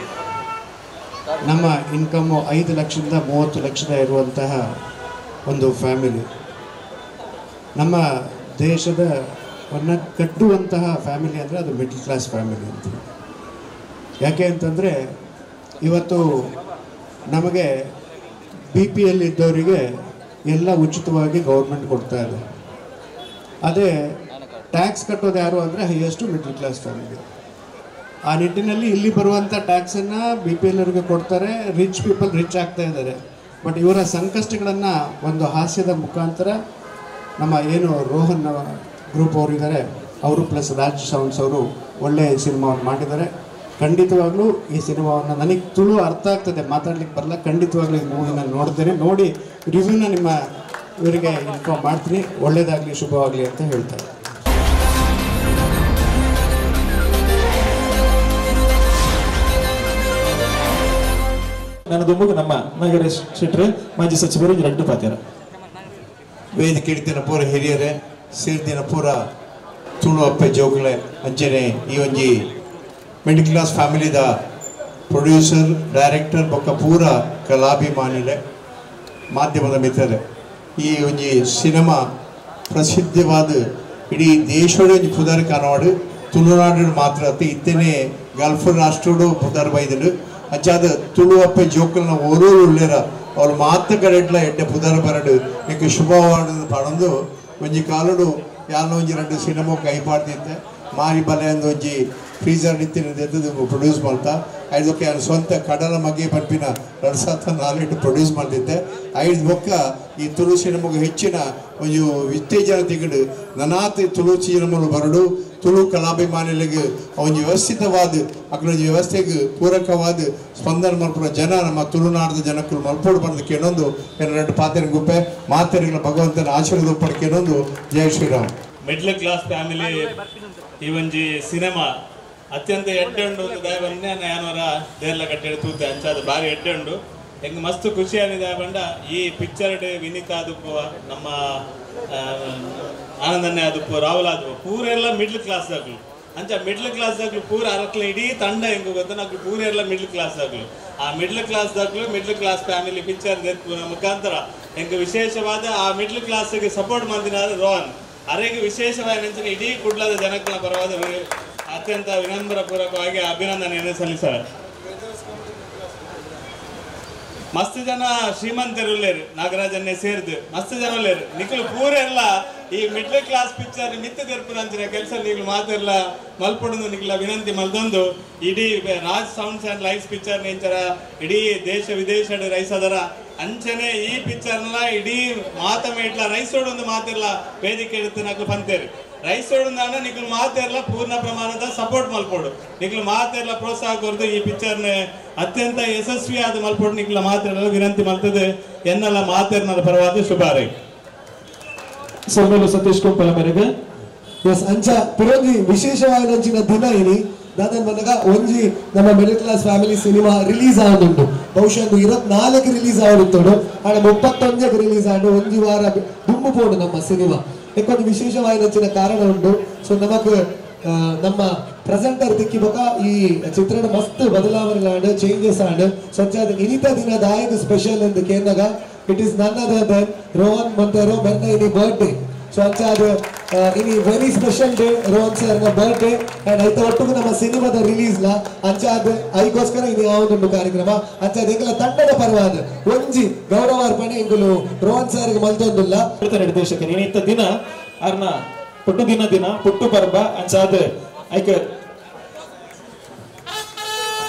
Speaker 9: ನಮ್ಮ ಇನ್ಕಮ್ಮು 5 ಲಕ್ಷದಿಂದ 30 ಲಕ್ಷದ ಇರುವಂತಹ ಒಂದು ಫ್ಯಾಮಿಲಿ ನಮ್ಮ ದೇಶದವನ್ನು ಕಟ್ಟುವಂತಹ ಫ್ಯಾಮಿಲಿ ಅಂದರೆ ಅದು ಮಿಡ್ಲ್ ಕ್ಲಾಸ್ ಫ್ಯಾಮಿಲಿ ಅಂತ. ಯಾಕೆ ಅಂತಂದರೆ ಇವತ್ತು ನಮಗೆ BPL ಇದ್ದವರಿಗೆ ಎಲ್ಲ ಉಚಿತವಾಗಿ ಗೌರ್ಮೆಂಟ್ ಕೊಡ್ತಾ ಇದೆ. ಅದೇ ಟ್ಯಾಕ್ಸ್ ಕಟ್ಟೋದು ಯಾರು ಅಂದರೆ ಹೈಯೆಸ್ಟು ಮಿಡ್ಲ್ ಕ್ಲಾಸ್ ಫ್ಯಾಮಿಲಿ. ಆ ನಿಟ್ಟಿನಲ್ಲಿ ಇಲ್ಲಿ ಬರುವಂಥ ಟ್ಯಾಕ್ಸನ್ನು BPL ಅವರಿಗೆ ಕೊಡ್ತಾರೆ, ರಿಚ್ ಪೀಪಲ್ ರಿಚ್ ಆಗ್ತಾ ಇದ್ದಾರೆ. ಬಟ್ ಇವರ ಸಂಕಷ್ಟಗಳನ್ನು ಒಂದು ಹಾಸ್ಯದ ಮುಖಾಂತರ ನಮ್ಮ ಏನು ರೋಹನ್ ಗ್ರೂಪ್ ಅವರಿದ್ದಾರೆ ಅವರು ಪ್ಲಸ್ ರಾಜ್ ಸೌಂಡ್ಸ್ ಅವರು ಒಳ್ಳೆಯ ಸಿನಿಮಾವನ್ನು ಮಾಡಿದ್ದಾರೆ. ಖಂಡಿತವಾಗ್ಲೂ ಈ ಸಿನಿಮಾವನ್ನು ನನಗೆ ತುಳು ಅರ್ಥ ಆಗ್ತದೆ, ಮಾತಾಡ್ಲಿಕ್ಕೆ ಬರಲ್ಲ. ಖಂಡಿತವಾಗ್ಲೂ ಈ ಮೂವಿನ ನೋಡ್ತೇನೆ, ನೋಡಿ ರಿವ್ಯೂನ ನಿಮ್ಮ ಇವರಿಗೆ ಇನ್ಫಾರ್ಮ್ ಮಾಡ್ತೀನಿ. ಒಳ್ಳೆಯದಾಗಲಿ, ಶುಭವಾಗಲಿ ಅಂತ ಹೇಳ್ತಾರೆ.
Speaker 1: ನನ್ನ ದುಂಬುಗ ನಮ್ಮ ನಾಗರೇಶ್ ಶೆಟ್ರೆ ಮಾಜಿ ಸಚಿವರು 2 ಪಾತ್ರ
Speaker 9: ವೇದಿಕೆ ಇಡ್ತಿನ ಪೂರ ಹಿರಿಯರೇ ಸೇರ್ತಿನ ಪೂರ ತುಳು ಅಪ್ಪೆ ಜೋಗುಳೆ ಅಂಚನೆ ಈ ಒಂಜಿ ಮಿಡ್ಲ್ ಕ್ಲಾಸ್ ಫ್ಯಾಮಿಲಿದ ಪ್ರೊಡ್ಯೂಸರ್ ಡೈರೆಕ್ಟರ್ ಬೊಕ್ಕ ಪೂರ ಕಲಾಭಿಮಾನಿಲೆ ಮಾಧ್ಯಮದ ಮಿತ್ರರೆ, ಈ ಒಂಜಿ ಸಿನಿಮಾ ಪ್ರಸಿದ್ಧವಾದ ಇಡೀ ದೇಶದ ಪುದರ್ ಕನ್ನಡ ತುಳುನಾಡು ಮಾತ್ರ ಇತ್ತೇನೆ ಗಲ್ಫ್ ರಾಷ್ಟ್ರಡು ಪುದರ್ ಬೈದಳು ಅಚ್ಚಾದ ತುಳು ಅಪ್ಪೆ ಜೋಕಲ್ನ ಓರೂರು ಉಳ್ಳೇರ ಅವ್ರು ಮಾತ್ರ ಕಡೆಡ್ಲ ಎಡ್ಡೆ ಪುದರ್ ಬರಡು ನಿಮಗೆ ಶುಭವಾದ ಪಡಂದು ಒಂಜಿ ಕಾಲಡು ಯಾರನ್ನ ಒಂಜಿ 2 ಸಿನಿಮಾ ಕೈಪಾಡ್ತಿದ್ದೆ ಮಾರಿ ಬಲೆ ಅಂದು ಒಂಜಿ ಫ್ರೀಜರ್ ನಿಂತಿನ ಪ್ರೊಡ್ಯೂಸ್ ಮಾಡ್ತಾ ಐದಕ್ಕೆ ನಾನು ಸ್ವಂತ ಕಡಲ ಮಗೆ ಪಂಪಿನ 2004 ಪ್ರೊಡ್ಯೂಸ್ ಮಾಡ್ತಿದ್ದೆ. 5 ಬೊಕ್ಕ ಈ ತುಳು ಸಿನಿಮಾಗೆ ಹೆಚ್ಚಿನ ಒಂದು ಉತ್ತೇಜನ ತೆಗೆದು ನನಾತಿ ತುಳು ಸಿನಿಮಾಲು ಬರಡು ತುಳು ಕಲಾಭಿಮಾನಿಗಳಿಗೆ ಒಂದು ವ್ಯವಸ್ಥಿತವಾದ ಅక్కడ ವ್ಯವಸ್ಥೆಗೆ ಪೂರಕವಾದ ಸ್ಪಂದನ ಮಲ್ಪುರ ಜನ ನಮ್ಮ ತುಳುನಾಡದ ಜನಕ್ಕಳು ಮಲ್ಪೋಡು ಬರೋದಕ್ಕೆ ಇನ್ನೊಂದು 2 ಪಾತ್ರೆ ಗುಪ್ಪೆ ಮಾತೆರೆಗಳ ಭಗವಂತನ ಆಶೀರ್ವಾದ ಪಡಕ್ಕೆ ಇನ್ನೊಂದು ಜೈ ಶ್ರೀರಾಮ್.
Speaker 10: ಮಿಡ್ಲ್ ಕ್ಲಾಸ್ ಫ್ಯಾಮಿಲಿ ಈ ಒಂಜಿ ಸಿನಿಮಾ ಅತ್ಯಂತ ಎಡ್ಡುಂಡು ದಯವನ್ನೇ ಯಾನವರ ದೇರ್ಲ ಕಟ್ಟೆಡು ತೂತೆ ಅಂಚಾದ ಭಾರಿ ಎಡ್ಡುಂಡು ಹೆಂಗೆ ಮಸ್ತ್ ಖುಷಿ ಆಗಿದೆ ಬಂಡ ಈ ಪಿಕ್ಚರ್ ವಿನೀತ್ ಆದುಪ್ಪು ನಮ್ಮ ಆನಂದನ್ನೇ ಆದುಪ್ಪು ರಾಹುಲ್ ಆದುಪ್ಪು ಪೂರ ಎಲ್ಲ ಮಿಡ್ಲ್ ಕ್ಲಾಸ್ ಆಗ್ಲು ಅಂಚ ಮಿಡ್ಲ್ ಕ್ಲಾಸ್ ಆಗ್ಲು ಪೂರ ಅರಕ್ಲ ಇಡೀ ತಂಡ ಹೆಂಗೆ ಗೊತ್ತ ನಾವು ಪೂರ ಎಲ್ಲ ಮಿಡ್ಲ್ ಕ್ಲಾಸ್ ಆಗ್ಲು ಆ ಮಿಡ್ಲ್ ಕ್ಲಾಸ್ ಆಗ್ಲು ಮಿಡ್ಲ್ ಕ್ಲಾಸ್ ಫ್ಯಾಮಿಲಿ ಪಿಕ್ಚರ್ ಮುಖಾಂತರ ಹೆಂಗೆ ವಿಶೇಷವಾದ ಆ ಮಿಡ್ಲ್ ಕ್ಲಾಸ್ಗೆ ಸಪೋರ್ಟ್ ಮಾಡಿದ ರೋಹನ್ ಅರೆಗೆ ವಿಶೇಷವಾಗಿ ಇಡೀ ಕುಡ್ಲದ ಜನಗಳ ಪರವಾದ ಅತ್ಯಂತ ವಿನಮ್ರ ಪೂರ್ವಕವಾಗಿ ಅಭಿನಂದನೆಯನ್ನು ಸಲ್ಲಿಸ್ತಾರೆ. ಮಸ್ತ್ ಜನ ಶ್ರೀಮಂತರು ಉಳ್ಳೇರು, ನಾಗರಾಜನ್ನೇ ಸೇರಿದು ಮಸ್ತ್ ಜನ ಉಳ್ಳೇರು. ನಿಖಲು ಪೂರ ಎಲ್ಲ ಈ ಮಿಡ್ಲ್ ಕ್ಲಾಸ್ ಪಿಕ್ಚರ್ ಮಿತ್ತ ತೆರಪುನಂಚಿನ ಕೆಲಸ ನಿಖಲು ಮಾತೆಲ್ಲ ಮಲ್ಪೊಂದು ನಿಖಲ ವಿನಂತಿ ಮಲ್ದೊಂದು ಇಡೀ Raj sounds and lights picture ನೆಂಚರ ಇಡೀ ದೇಶ ವಿದೇಶದ ರೈಸದರ ಅಂಚನೆ ಈ ಪಿಕ್ಚರ್ನ ಇಡೀ ಮಾತಮೇಟ್ಲ ರೈಸೋಡೊಂದು ಮಾತೆಲ್ಲ ವೇದಿಕೆ ಇಡುತ್ತೆ ನಕ್ಲು ಪಂತೇರು ರೈಸೋಡೊಂದಾಂಡ ನಿಖಲು ಮಾತೆಲ್ಲ ಪೂರ್ಣ ಪ್ರಮಾಣದ ಸಪೋರ್ಟ್ ಮಲ್ಪೋಡು ನಿಖಲು ಮಾತೆಲ್ಲ ಪ್ರೋತ್ಸಾಹ ಕೊರ್ದು ಈ ಪಿಕ್ಚರ್ನ ಅತ್ಯಂತ ಯಶಸ್ವಿಯಾದ ಮಲ್ಪೋಡು ನಿಖಲ ಮಾತೆಲ್ಲ ವಿನಂತಿ ಮಲ್ತದೆ ಎನ್ನೆಲ್ಲ ಮಾತೆರ್ನ ಪರವಾದ ಶುಭಾರೈ
Speaker 1: ಸೋಮೇಲು ಸತೀಶ್ ಕುಂಪಲ ಮೇರೆಗೆ
Speaker 11: ಎಸ್ ಅಂಚ ಪಿರೋಗಿ ವಿಶೇಷವಾದ ದಿನ ಇನಿ ದಾದನ್ ಬಂದಾಗ ಒಂಜಿ ನಮ್ಮ middle class family cinema release ಆಗುದುಂಟು ಬಹುಶಃ 24 ರಿಲೀಸ್ ಆಗುತ್ತೋಡು ಆಡ 31 ರಿಲೀಸ್ ಆಡು ಒಂಜಿ ವಾರ ದುಮ್ಮು ಪೋಡು ನಮ್ಮ ಸಿನಿಮಾ ಯಾಕೊಂದು ವಿಶೇಷವಾದ ಕಾರಣ ಉಂಟು. ಸೊ ನಮಕ್ ನಮ್ಮ ಪ್ರೆಸೆಂಟರ್ ದಿಕ್ಕಿಬಕ ಈ ಚಿತ್ರಣ ಮಸ್ತ್ ಬದಲಾವಣೆ ಚೇಂಜಸ್ ಆಂಡ್ ಸೊ ಅದು ಇನಿತ ದಿನದ ಆಯ್ದು ಸ್ಪೆಷಲ್ ಎಂದು ಕೇಂದಾಗ it is none other than Rohan Monteiro ಬೆನ್ನ ಇನಿ ಬರ್ತ್ಡೇ. ಸೊ ಅದು ಇನಿ very special day Rohan sir birthday and ಐತ ಒಟ್ಟಿಗೆ ನಮ್ಮ ಸಿನಿಮಾದ ರಿಲೀಸ್ ಲ ಅದು ಐಗೋಸ್ಕರ ಇನಿ ಯಾವೊಂದು ಕಾರ್ಯಕ್ರಮ ಎಂಕಲ ತಂಡದ ಪರವಾದ ಒಂಜಿ ಗೌರವಾರ್ಪಣೆ ಇಂಕಲು ರೋಹನ್ ಸರ್ಗೆ ಮಲ್ತೊಂದುಲ್ಲ
Speaker 1: ನಿರ್ದೇಶಕರು ಇನಿತ ದಿನ ಅರ್ನ ಪುಟ್ಟು ದಿನ ಪುಟ್ಟು ಪರ್ಬ ಅಂಚಾದ ಐಕ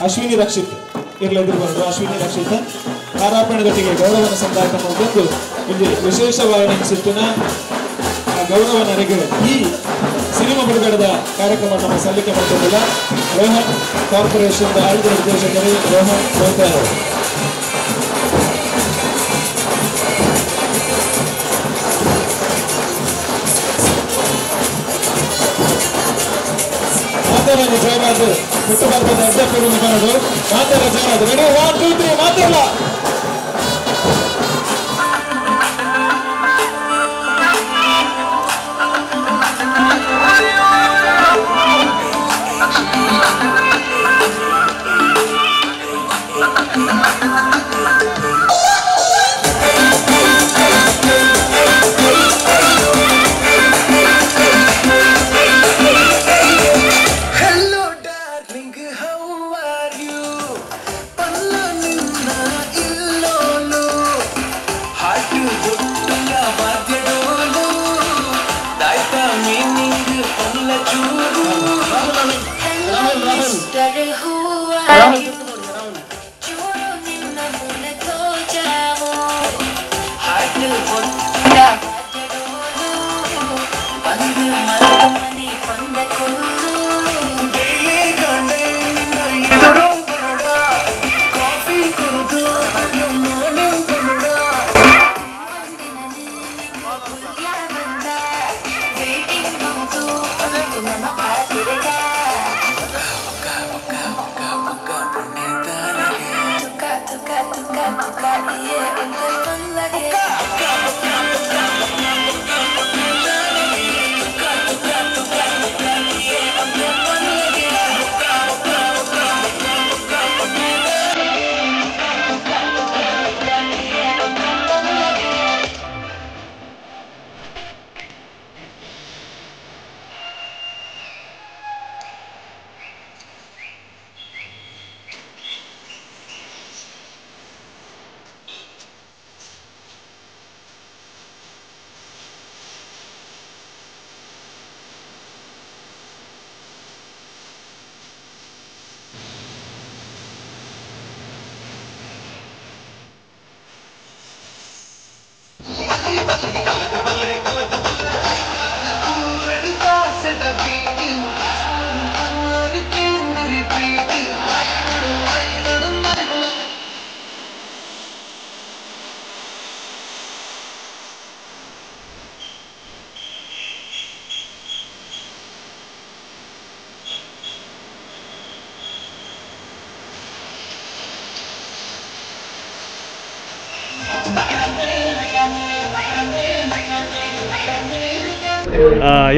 Speaker 1: ಅಶ್ವಿನಿ ರಕ್ಷಿತ್ ಇರ್ಲೆದಿರ್ಬಾರ್ದು ಅಶ್ವಿನಿ ರಕ್ಷಿತ್ ಆರಾಪಣೆದೊಟ್ಟಿಗೆ ಗೌರವನ ಸಂದಾಟ ಮಾಡಿಕೊಂಡು ಇಲ್ಲಿ ವಿಶೇಷವಾದ ಸಿಟ್ಟಿನ ಗೌರವ ನನಗೆ ಈ ಸಿನಿಮಾ ಬಿಡುಗಡೆದ ಕಾರ್ಯಕ್ರಮ ನಮ್ಮ ಸಲ್ಲಿಕೆ ಮಾಡ್ತಿದ್ದಿಲ್ಲ. ರೋಹನ್ ಕಾರ್ಪೊರೇಷನ್ ಆಯ್ದ ನಿರ್ದೇಶಕರು ರೋಹನ್ ಗೋತಾರ್ ಮಾತಾಡ ಜಯರಾಜ್ ಹುಟ್ಟುಬಾರ್ದ ಅಡ್ಡಪೂರ್ವ ಮಾಡೋದು ಮಾತಾಡ ಜಯರಾಜ್ ರೆಡಿ 1 2 3 ಮಾತಾಡಲ್ಲ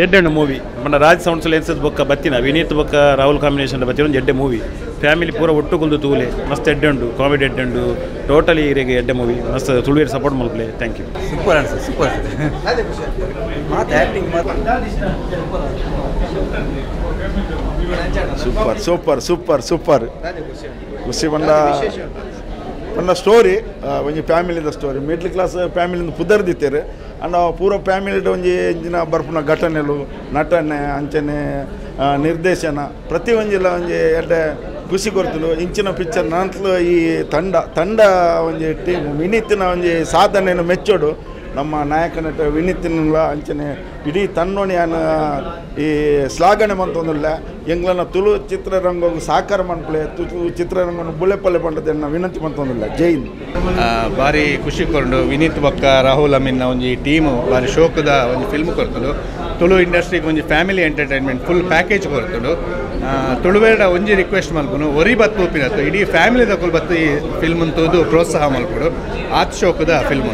Speaker 12: ಎಡ್ಡೆಣ್ಣು ಮೂವಿ మన ರಾಜ್ ಸೌಂಡ್ಸ್ ಲೆನ್ಸಸ್ ಬೊಕ್ಕ ಬತ್ತಿನ ವಿನೀತ್ ಬೊಕ್ಕ ರಾಹುಲ್ ಕಾಂಬಿನೇಷನ್ ಬತ್ತಿನ ಒಂದು ಎಡ್ಡೆ ಮೂವಿ ಫ್ಯಾಮಿಲಿ ಪೂರ ಒಟ್ಟು ಕುಲ್ದು ತೂಲೆ ಮಸ್ತ್ ಎಡ್ಡೆಂಡು ಕಾಮಿಡಿ ಎಡ್ಡೆಂಡು ಟೋಟಲಿ ಇರೆಗೆ ಎಡ್ಡೆ ಮೂವಿ ಮಸ್ತ್ ತುಳುವೇರು ಸಪೋರ್ಟ್ ಮಲ್ಪಲೆ ಥ್ಯಾಂಕ್ ಯು
Speaker 13: ಸೂಪರ್ ಅನ್ಸ super
Speaker 14: super super super super ಖುಷಿ ಬಂದ ನನ್ನ ಸ್ಟೋರಿ ಒಂಜಿ ಫ್ಯಾಮಿಲಿದ ಸ್ಟೋರಿ ಮಿಡ್ಲ್ ಕ್ಲಾಸ್ ಫ್ಯಾಮಿಲಿಂದ ಪುದರ್ದಿತ್ತೇರು ಅಂಡ್ ಪೂರ ಫ್ಯಾಮಿಲಿದ ಒಂಜಿ ಇಂಚಿನ ಬರ್ಪುನ ಘಟನೆಲು ನಟನೆ ಅಂಚನೆ ನಿರ್ದೇಶನ ಪ್ರತಿ ಒಂಜಿಲ ಒಂಜಿ ಎಡ್ಡೆ ಖುಷಿ ಕೊಡ್ತಲು ಇಂಚಿನ ಪಿಕ್ಚರ್ ನಂತಲು ಈ ತಂಡ ಒಂಜಿ ಟೀಮ್ ವಿನೀತಿನ ಒಂಜಿ ಸಾಧನೆಯನ್ನು ಮೆಚ್ಚೋಡು ನಮ್ಮ ನಾಯಕ ನಟ ವಿನೀತಿನ ಅಂಚನೆ ಇಡೀ ತನ್ನೋಣಿ ಈ ಶ್ಲಾಘನೆ ಮಂತೊಂದುಲ್ಲ ಎಂಗ್ಲನ ತುಳು ಚಿತ್ರರಂಗ ಸಾಕಾರ ಮನ್ಪಲೆ ತುಳು ಚಿತ್ರರಂಗನ ಬುಳೆಪಲ್ಲೆ ಪಂಡದನ್ನ ವಿನಂತಿ ಮಂತೊಂದುಲ್ಲ ಜೈ ಹಿಂದ್.
Speaker 13: ಭಾರಿ ಖುಷಿ ಕೊಂಡು ವಿನೀತ್ ಬೊಕ್ಕ ರಾಹುಲ್ ಅಮೀನ್ನ ಒಂಜಿ ಟೀಮು ಭಾರಿ ಶೋಕದ ಒಂದು ಫಿಲ್ಮ್ ಕೊಡ್ತಲು ತುಳು ಇಂಡಸ್ಟ್ರಿಗೆ ಒಂಜಿ ಫ್ಯಾಮಿಲಿ ಎಂಟರ್ಟೈನ್ಮೆಂಟ್ ಫುಲ್ ಪ್ಯಾಕೇಜ್ ಕೊರ್ತುಡು ತುಳುವೇಡ ಒಂಜಿ ರಿಕ್ವೆಸ್ಟ್ ಮಲ್ಪುನು ಒರಿ ಬತ್ತು ಉಪ್ಪಿನತ್ತು ಇಡೀ ಫ್ಯಾಮಿಲಿ ತಗೊಳ್ ಬತ್ತು ಈ ಫಿಲ್ಮ್ ತೂದು ಪ್ರೋತ್ಸಾಹ ಮಲ್ಪುಡು ಆತ್ ಶೋಕದ ಫಿಲ್ಮ್.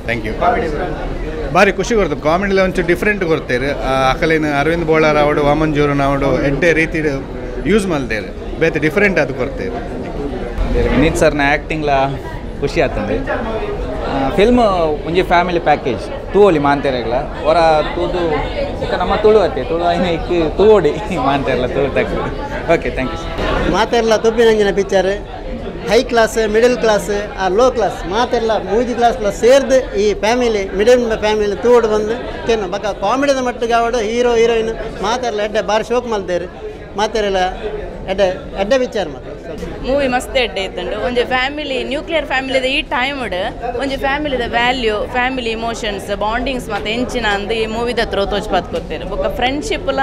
Speaker 13: Thank you. ಭಾರಿ ಖುಷಿ ಕೊಡ್ತು. ಕಾಮಿಡಿಲ ಒಂಚೂರು ಡಿಫ್ರೆಂಟ್ ಕೊಡ್ತೇರು. ಅಕಲೇನು ಅರವಿಂದ್ ಬೋಳಾರ್ ಅವಡು ವಾಮನ್ ಜೋರು ನಾವಡು ಎಡ್ಡೆ ರೀತಿ ಯೂಸ್ ಮಲ್ತೇರು ಬೇತೆ ಡಿಫ್ರೆಂಟ್ ಅದು ಕೊಡ್ತೇವೆ.
Speaker 15: ವಿನೀತ್ ಸರ್ನ ಆ್ಯಕ್ಟಿಂಗ್ಲ ಖುಷಿ ಆಗ್ತದೆ. ಫಿಲ್ಮ್ ಒಂಜಿ ಫ್ಯಾಮಿಲಿ ಪ್ಯಾಕೇಜ್ ತೂವೊಲಿ ಮಾಂತೇರೆಗ್ಲ ಹೊರ ತೂದು ನಮ್ಮ ತುಳು ಅತ್ತೆ ತುಳು ಐನ ಇಕ್ಕಿ ತೂವೋಡಿ ಮಾಂತೇರ್ಲ ತುಳು ತಕ್ಕ. Okay, thank you sir.
Speaker 16: ಮಾತೆಲ್ಲ ತುಪ್ಪಿನಂಜಿನ picture high class middle class ಆ ಲೋ ಕ್ಲಾಸ್ ಮಾತೆಲ್ಲ ಮೂಜಿ ಕ್ಲಾಸ್ಲ ಸೇರ್ದು ಈ ಫ್ಯಾಮಿಲಿ ಮಿಡಲ್ ಫ್ಯಾಮಿಲಿ ತೂವಡು ಬಂದು ಕೆನ್ನ ಬಕ್ಕ ಕಾಮಿಡಿದ ಮಟ್ಟಿಗೆ ಅವಡು ಹೀರೋ ಹೀರೋಯಿನ್ ಮಾತೆಲ್ಲ ಎಡ್ಡೆ ಬಾರಿ ಶೋಕ್ ಮಲ್ತೇರು ಮಾತೆರೆಲ್ಲ ಎಡ್ಡೆ ಎಡ್ಡೆ ಪಿಕ್ಚರ್ ಮಾತ್ರ
Speaker 17: ಮೂವಿ ಮಸ್ತ್ ಎಡ್ಡೆ ಇತ್ತಂಡು. ಒಂಜಿ ಫ್ಯಾಮಿಲಿ ನ್ಯೂಕ್ಲಿಯರ್ ಫ್ಯಾಮಿಲಿದ ಈ ಟೈಮ್ಡ್ ಒಂಜಿ ಫ್ಯಾಮಿಲಿದ ವ್ಯಾಲ್ಯೂ ಫ್ಯಾಮಿಲಿ ಇಮೋಷನ್ಸ್ ಬಾಂಡಿಂಗ್ಸ್ ಮತ್ತು ಎಂಚಿನ ಅಂದು ಈ ಮೂವಿದ ತ್ರೋ ತೋಚ್ಪಾತ್ ಕೊಡ್ತೇನೆ. ಬೊಕ್ಕ ಫ್ರೆಂಡ್ಶಿಪ್ಲ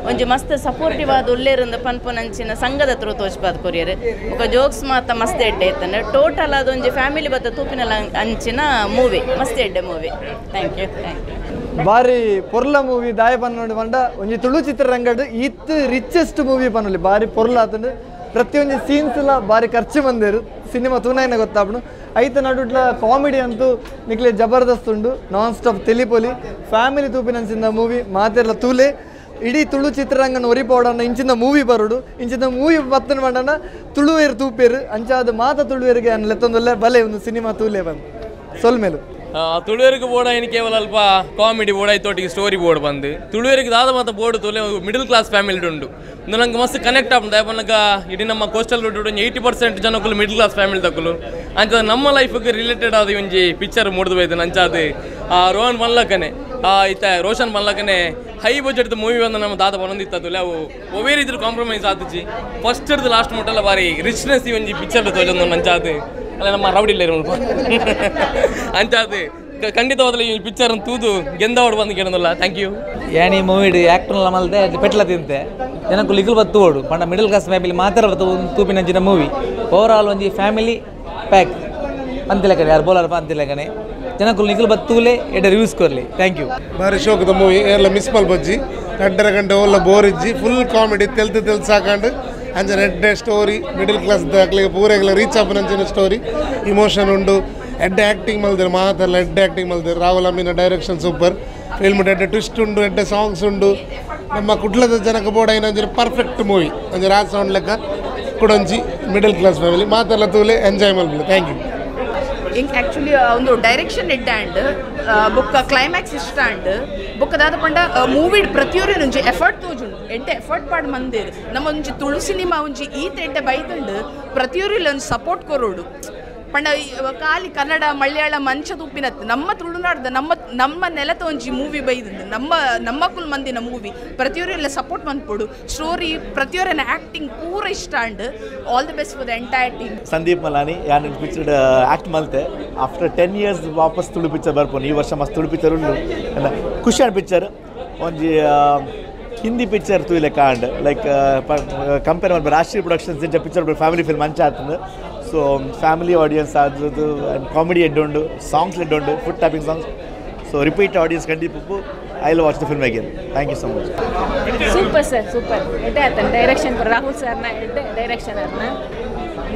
Speaker 17: ಒಂಜಿ ಮಸ್ತ್ ಸಪೋರ್ಟಿವ್ ಆದ ಉಳ್ಳೇರಿಂದ ಪನ್ಪುನಂಚಿನ ಸಂಘದ ತ್ರೋ ತೋಚ್ಪಾತ್ ಕೊರಿಯರು. ಬೊಕ್ಕ ಜೋಕ್ಸ್ ಮಾತ ಮಸ್ತ್ ಎಡ್ಡೆ ಇತ್ತಂಡು. ಟೋಟಲ್ ಅದೊಂಜಿ ಫ್ಯಾಮಿಲಿ ಬತ್ತ ತೂಪಿನ ಅಂಚಿನ ಮೂವಿ ಮಸ್ತ್ ಎಡ್ಡೆ ಮೂವಿ. Thank you.
Speaker 18: ಬಾರಿ ಪೊರ್ಲ ಮೂವಿ ದಾಯ ಪನ್ನೋಡು ಪಂಡ ಒಂಜಿ ತುಳು ಚಿತ್ರರಂಗಡ್ ಇತ್ತು ರಿಚೆಸ್ಟ್ ಮೂವಿ ಪನ್ನೊಲಿ ಬಾರಿ ಪೊರ್ಲ ಆತಂಡು. ಪ್ರತಿಯೊಂದು ಸೀನ್ಸ್ಲ ಬಾರಿ ಖರ್ಚು ಬಂದೇರು ಸಿನಿಮಾ ತೂನಾಯಿನ ಗೊತ್ತಾಪುನು. ಐತ ನಡುಟ್ಲ ಕಾಮಿಡಿ ಅಂತೂ ನಿಕ್ಲೆ ಜಬರ್ದಸ್ತ್ ಉಂಡು. ನಾನ್ ಸ್ಟಾಪ್ ತೆಲಿಪೊಲಿ ಫ್ಯಾಮಿಲಿ ತೂಪಿನಂಚಿನ ಮೂವಿ ಮಾತೆರ್ಲ ತೂಲೆ ಇಡೀ ತುಳು ಚಿತ್ರರಂಗನ ಒರಿಪೋಡನ್ನ ಇಂಚಿನ ಮೂವಿ ಬರೋಡು ಇಂಚಿನ ಮೂವಿ ಬತ್ತನ ಮಾಡಣ ತುಳುವೇರು ತೂಪೇರು ಅಂಚಾದ ಮಾತ ತುಳುವೇರಿಗೆ ಅನ್ನ ಲೆತ್ತೊಂದೊಲ್ಲೆ ಬಲೆ ಒಂದು ಸಿನಿಮಾ ತೂಲೆ ಬಂದು ಸೊಲ್ಮೇಲು
Speaker 19: ತುಳುವೇರಿಗೆ ಬೋರ್ಡ್ ಆಯ್ನ ಕೇವಲ ಅಲ್ಪ ಕಾಮಿಡಿ ಬೋರ್ಡ್ ಆಯ್ತು ಒಟ್ಟಿಗೆ ಸ್ಟೋರಿ ಬೋರ್ಡ್ ಬಂದು ತುಳುವೇರಿಗೆ ದಾದ ಮಾತ ಬೋರ್ಡ್ ತೋಲೆ ಮಿಡಲ್ ಕ್ಲಾಸ್ ಫ್ಯಾಮಿಲಿ ಉಂಡು. ನಂಗೆ ಮಸ್ತ್ ಕನೆಕ್ಟ್ ಆಗ್ತದೆ. ಯಾಪನಗ ಇಡೀ ನಮ್ಮ ಕೋಸ್ಟಲ್ ರೋಡ್ 80% ಜನಕ್ಕೂ ಮಿಡಲ್ ಕ್ಲಾಸ್ ಫ್ಯಾಮಿಲಿ ತಕ್ಕಲು ಅಂಚ ನಮ್ಮ ಲೈಫ್ಗೆ ರಿಲೇಟೆಡ್ ಆದ ಒಂಜಿ ಪಿಕ್ಚರ್ ಮೂಡ್ದು ಬೈದು ಅಂಚಾದ ರೋಹನ್ ಮಲ್ಲಕನೆ ಇತ್ತ ರೋಷನ್ ಮಲ್ಲಕನೆ ಹೈ ಬಜೆಟ್ ಮೂವಿ ಬಂದು ನಮ್ಮ ದಾದ ಬಂದಿತ್ತು ಅವು ಒವೇ ರೀತಿ ಕಾಂಪ್ರಮೈಸ್ ಆತುಚಿ ಫಸ್ಟ್ ಹಿಡಿದು ಲಾಸ್ಟ್ ಮುಟ್ಟಲ್ಲ ಬಾರಿ ರಿಚ್ನೆಸ್ ಈ ಒಂಜಿ ಪಿಕ್ಚರ್ ತೋಜೊಂದು ಅಂಚಾದ ಅಲ್ಲ ನಮ್ಮ ರೌಡಿಲ್ಲ ಅಂಚಾದ ಖಂಡಿತವಾದ ಈ ಪಿಕ್ಚರ್ ತೂದು ಗೆಂದವಡು ಬಂದು ಕೇಳೋದಿಲ್ಲ. Thank you.
Speaker 15: ಏನಿ ಮೂವಿ ಆ್ಯಕ್ಟರ್ನ ಮಲ್ದೆ ಪೆಟ್ಲ ತಿಂತೆ ಜನಕ್ಕೂ ಲಿಗಲ್ ಬತ್ತು ಓಡು ಪಂಡ ಮಿಡಲ್ ಕ್ಲಾಸ್ ಫ್ಯಾಮಿಲಿ ಮಾತ್ರ ಬತ್ತು ತೂಪಿನಂಚಿನ ಮೂವಿ ಓವರ್ ಆಲ್ ಒಂಜಿ ಫ್ಯಾಮಿಲಿ ಪ್ಯಾಕ್ ಅಂತಿಲೆಕ್ಕನೆ ಯಾರು ಬೋಲರ್ಪ ಅಂತಿಲೆಕ್ಕನೆ ಜನಕ್ಕೂ ನಿಖಲ್ ಬತ್ತೂಲೆ ಎಡ್ಡ ರಿವ್ಯೂಸ್ ಕೊರ್ಲಿ. Thank you.
Speaker 20: ಬಾರಿ ಶೋಕದ ಮೂವಿ ಎಲ್ಲ ಮಿಸ್ ಮಲ್ಬಜ್ಜಿ 2.5 ಗಂಟೆ ಒಲ್ಲ ಬೋರ್ ಇಜ್ಜಿ ಫುಲ್ ಕಾಮಿಡಿ ತೆಲ್ತು ಸಾಕೊಂಡು ಅಂಚನೆ ಎಡ್ಡೆ ಸ್ಟೋರಿ ಮಿಡಲ್ ಕ್ಲಾಸ್ ದಾಖಲೆಗೆ ಪೂರೆಗೆಲ್ಲ ರೀಚ್ ಆಪನಂಚಿನ ಸ್ಟೋರಿ ಇಮೋಷನ್ ಉಂಡು. ಎಡ್ಡೆ ಆ್ಯಕ್ಟಿಂಗ್ ಮಲ್ದಿರು ಮಾತೆಲ್ಲ ಎಡ್ಡೆ ಆ್ಯಕ್ಟಿಂಗ್ ಮಲ್ದಿರು. ರಾಹುಲ್ ಅಮೀನ ಡೈರೆಕ್ಷನ್ ಸೂಪರ್. ಫಿಲ್ಮ್ ಎಡ್ಡೆ ಟ್ವಿಸ್ಟ್ ಉಂಡು ಎಡ್ಡೆ ಸಾಂಗ್ಸ್ ಉಂಡು. ನಮ್ಮ ಕುಡ್ಲದ ಜನಕ್ಕೆ ಬೋರ್ಡ್ ಐನಂಜಿ ಪರ್ಫೆಕ್ಟ್ ಮೂವಿ ಒಂಜಿ ರಾಜ್ ಸೌಂಡ್ ಲೆಕ್ಕ ಕುಡೊಂಜಿ ಮಿಡಲ್ ಕ್ಲಾಸ್ ಫ್ಯಾಮಿಲಿ ಮಾತೆಲ್ಲ ತೂಲೆ ಎಂಜಾಯ್ ಮಲ್ಬಿಲ್ಲ. Thank you.
Speaker 21: ಇಂಕ್ ಆ್ಯಕ್ಚುಲಿ ಒಂದು ಡೈರೆಕ್ಷನ್ ಇಡ್ಡ ಆ್ಯಂಡ್ ಬೊಕ್ಕ ಕ್ಲೈಮ್ಯಾಕ್ಸ್ ಇಷ್ಟ ಆ್ಯಂಡ್ ಬೊಕ್ಕದಾದ ಪಂಡ ಮೂವಿ ಪ್ರತಿಯೊರು ಒಂಜಿ ಎಫರ್ಟ್ ತೋಜುಂಡು ಎಡ್ಡೆ ಎಫರ್ಟ್ ಪಾಡು ಮಂದಿರು ನಮ್ಮ ಒಂಜಿ ತುಳು ಸಿನಿಮಾ ಒಂಜಿ ಈತ ಎಡ್ಡೆ ಬೈತಂಡು ಪ್ರತಿಯೊರು ಇಲ್ಲ ಒಂದು ಸಪೋರ್ಟ್ ಕೊರೋಡು ಪಂಡ ಖಾಲಿ ಕನ್ನಡ ಮಲಯಾಳ ಮಂಚ ತುಪ್ಪಿನತ್ತು ನಮ್ಮ ತುಳುನಾಡ್ದ ನಮ್ಮ ನೆಲದ ಒಂಜಿ ಮೂವಿ ಬೈದಂದು ನಮ್ಮ ಕುಲ್ ಮಂದಿನ ಮೂವಿ ಪ್ರತಿಯೊರು ಎಲ್ಲ ಸಪೋರ್ಟ್ ಮಂದ್ಪೊಡು ಸ್ಟೋರಿ ಪ್ರತಿಯೊರನ ಆ್ಯಕ್ಟಿಂಗ್ ಪೂರ ಇಷ್ಟ and all the best for the entire team.
Speaker 22: Sandeep Malani ಯಾನ್ ಪಿಕ್ಚರ್ ಆ್ಯಕ್ಟ್ ಮಲ್ತೆ ಆಫ್ಟರ್ 10 years ವಾಪಸ್ ತುಳು ಪಿಕ್ಚರ್ ಬರ್ಪೋನು. ಈ ವರ್ಷ ಮಸ್ತ್ ತುಳು ಪಿಕ್ಚರ್ ಉಂಡು ಖುಷಿ ಆನ್ ಪಿಕ್ಚರ್ ಒಂಜಿ ಹಿಂದಿ ಪಿಕ್ಚರ್ ತೂಲೆ ಕಾಂಡ್ ಲೈಕ್ ಕಂಪೇರ್ ಮಾಡ್ಬಾರ ರಾಷ್ಟ್ರೀಯ ಪ್ರೊಡಕ್ಷನ್ಸ್ ಇಂಚ ಪಿಕ್ಚರ್ ಫ್ಯಾಮಿಲಿ ಫಿಲ್ಮ್ ಅಂಚ ಆತಂದು. ಸೊ ಫ್ಯಾಮಿಲಿ ಆಡಿಯನ್ಸ್ ಆದ್ರದ್ದು ಕಾಮಿಡಿ ಎಡ್ಡುಂಡು ಸಾಂಗ್ಸ್ ಎಡ್ಡುಂಡು foot tapping songs. So repeat audience ಕಂಡಿಪ್ಪು I will watch the film again. Thank you so much.
Speaker 23: Super sir super ಎಡ್ಡೆ ಆತನ ಡೈರೆಕ್ಷನ್ ರಾಹುಲ್ ಸರ್ನ ಎಡ್ಡೆ ಡೈರೆಕ್ಷನ್ ಅರ್ನ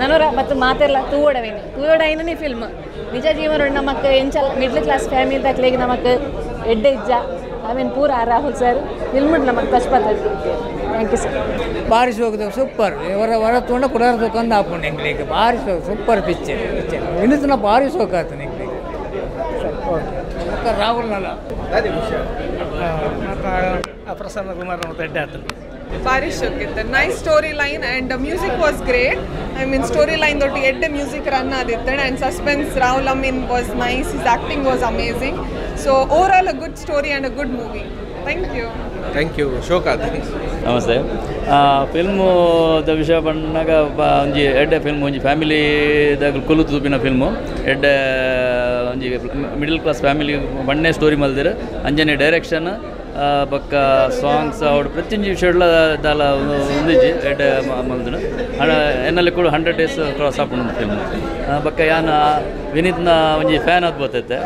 Speaker 23: ನನರ ಮತ್ತು ಮಾತೆಲ್ಲ ತೂವೋಡೈನೇ ಫಿಲ್ಮ್ ನಿಜ ಜೀವನ ನಮಕ್ ಎಂಚಲ್ ಮಿಡ್ಲ್ ಕ್ಲಾಸ್ ಫ್ಯಾಮಿಲಿ ದಾಖಲೆಗೆ ನಮಕ್ ಎಡ್ಡೆ ಇಜ್ಜ ಆಮೇಲೆ ಪೂರ ರಾಹುಲ್ ಸರ್ ಫಿಲ್ಮ್ ನಮಗೆ ತಚ್ಪಾತ. Thank you sir.
Speaker 24: ಭಾರಿ ಶೋಕದ ಸೂಪರ್ ಹೊರ ತೊಂಡ ಕುಡಾರ ತೊಂದು ಹಾಕೊಂಡು ಎಂಗ್ಲಿಗೆ ಭಾರಿ ಸೂಪರ್ ಪಿಕ್ಚರ್ ಇನ್ನಿತನ ಭಾರಿ ಶೋಕ ಆಯ್ತು ಎಂಗ್ಲಿಗೆ ರಾಹುಲ್ ನಲ್ಲ
Speaker 25: ಪ್ರಸನ್ನ ಕುಮಾರ್ ಮತ್ತು ಎಡ್ಡೆ ಆಯ್ತು
Speaker 26: ಭಾರಿ ಶೋಕ್ ಇತ್ತು. Nice story line and music was great. I mean story line ದೊಡ್ಡ ಎಡ್ಡೆ ಮ್ಯೂಸಿಕ್ ರನ್ ಆದಿತ್ತು and suspense Rahul Amin was nice. His acting was amazing. So over all a good story and a good movie. Thank you.
Speaker 25: Thank you. ಶೋಕ
Speaker 27: ನಮಸ್ತೆ. ಫಿಲ್ಮುದ ವಿಷಯ ಬಂದಾಗ ಒಂಜಿ ಎಡ್ಡೆ film ಒಂಜಿ ಫ್ಯಾಮಿಲಿದಾಗ ಕುಲು ತೂಪಿನ ಫಿಲ್ಮು ಎಡ್ಡೆ ಒಂಜಿ ಮಿಡಲ್ ಕ್ಲಾಸ್ ಫ್ಯಾಮಿಲಿ ಬಣ್ಣೆ ಸ್ಟೋರಿ ಮಲ್ದಿರು ಅಂಜನೆ ಡೈರೆಕ್ಷನ್ ಬೊಕ್ಕ ಸಾಂಗ್ಸ್ ಅವಡು ಪ್ರತಿಯೊಂದು ವಿಷಯಡ್ಲ ದಾಲ ಒಂದಿಜ್ಜಿ ಎಡ್ಡೆ ಮಲ್ದನು ಎನ್ನಲ್ಲಿ ಕೂಡ 100 days ಕ್ರಾಸ್ ಆಪುಂಡು ಫಿಲ್ಮ್ ಬೊಕ್ಕ ಯಾನ ವಿನೀತ್ನ ಒಂಜಿ ಫ್ಯಾನ್ ಆದ್ ಬರ್ತೈತೆ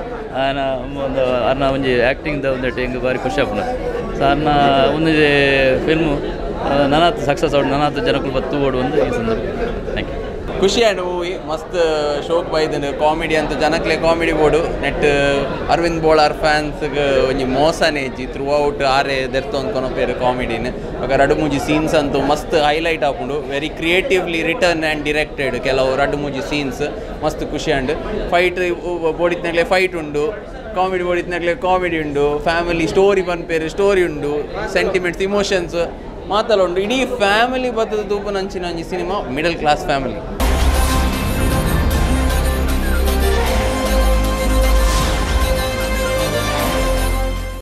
Speaker 27: ಒಂದು ಅರ್ನ ಒಂಜಿ ಆ್ಯಕ್ಟಿಂಗ್ದ ಒಂದೆಟ್ಟು ಹಿಂಗೆ ಭಾರಿ ಖುಷಿ ಆಪುಂಡು ಸೊ ಅರ್ನ ಒಂದು ಫಿಲ್ಮು ನನಾತ್ ಸಕ್ಸಸ್ ಆಡು ನನಾತ್ ಜನಕ್ಕೂ ಬತ್ತು ಓಡು ಒಂದು ಈ ಸಂದರ್ಭ ಥ್ಯಾಂಕ್ ಯು
Speaker 2: ಖುಷಿ ಆಂಡ್ ಮೂವಿ ಮಸ್ತ್ ಶೋಕ್ ಬೈದನು ಕಾಮಿಡಿ ಅಂತ ಜನಕ್ಲೆ ಕಾಮಿಡಿ ಬೋಡು ನೆಟ್ ಅರವಿಂದ್ ಬೋಳಾರ್ ಫ್ಯಾನ್ಸ್ಗೆ ಒಂಜಿ ಮೋಸನೇ ಇಜ್ಜಿ ಥ್ರೂ ಔಟ್ ಆರೆ ದೆರ್ತು ಅಂದ್ಕೊನೋ ಪೇರು ಕಾಮಿಡಿನ ಆಗ ರಡು ಮೂಜಿ ಸೀನ್ಸ್ ಅಂತೂ ಮಸ್ತ್ ಹೈಲೈಟ್ ಆಪುಂಡು very creatively written and directed ಕೆಲವು ರಡು ಮೂಜಿ ಸೀನ್ಸ್ ಮಸ್ತ್ ಖುಷಿ ಆಂಡ್ ಫೈಟ್ ಬೋಡಿತ್ನಾಗಲೇ ಫೈಟ್ ಉಂಡು ಕಾಮಿಡಿ ಬೋಡಿತ್ನಾಗಲೇ ಕಾಮಿಡಿ ಉಂಡು ಫ್ಯಾಮಿಲಿ ಸ್ಟೋರಿ ಪನ್ಪೇರು ಸ್ಟೋರಿ ಉಂಡು ಸೆಂಟಿಮೆಂಟ್ಸ್ ಇಮೋಷನ್ಸ್ ಮಾತಲ್ಲ ಉಂಡು ಇಡೀ ಫ್ಯಾಮಿಲಿ ಬತ್ತದ ತೂಪು ನಂಚಿನ ಒಂಜಿ ಸಿನಿಮಾ ಮಿಡಲ್ ಕ್ಲಾಸ್ ಫ್ಯಾಮಿಲಿ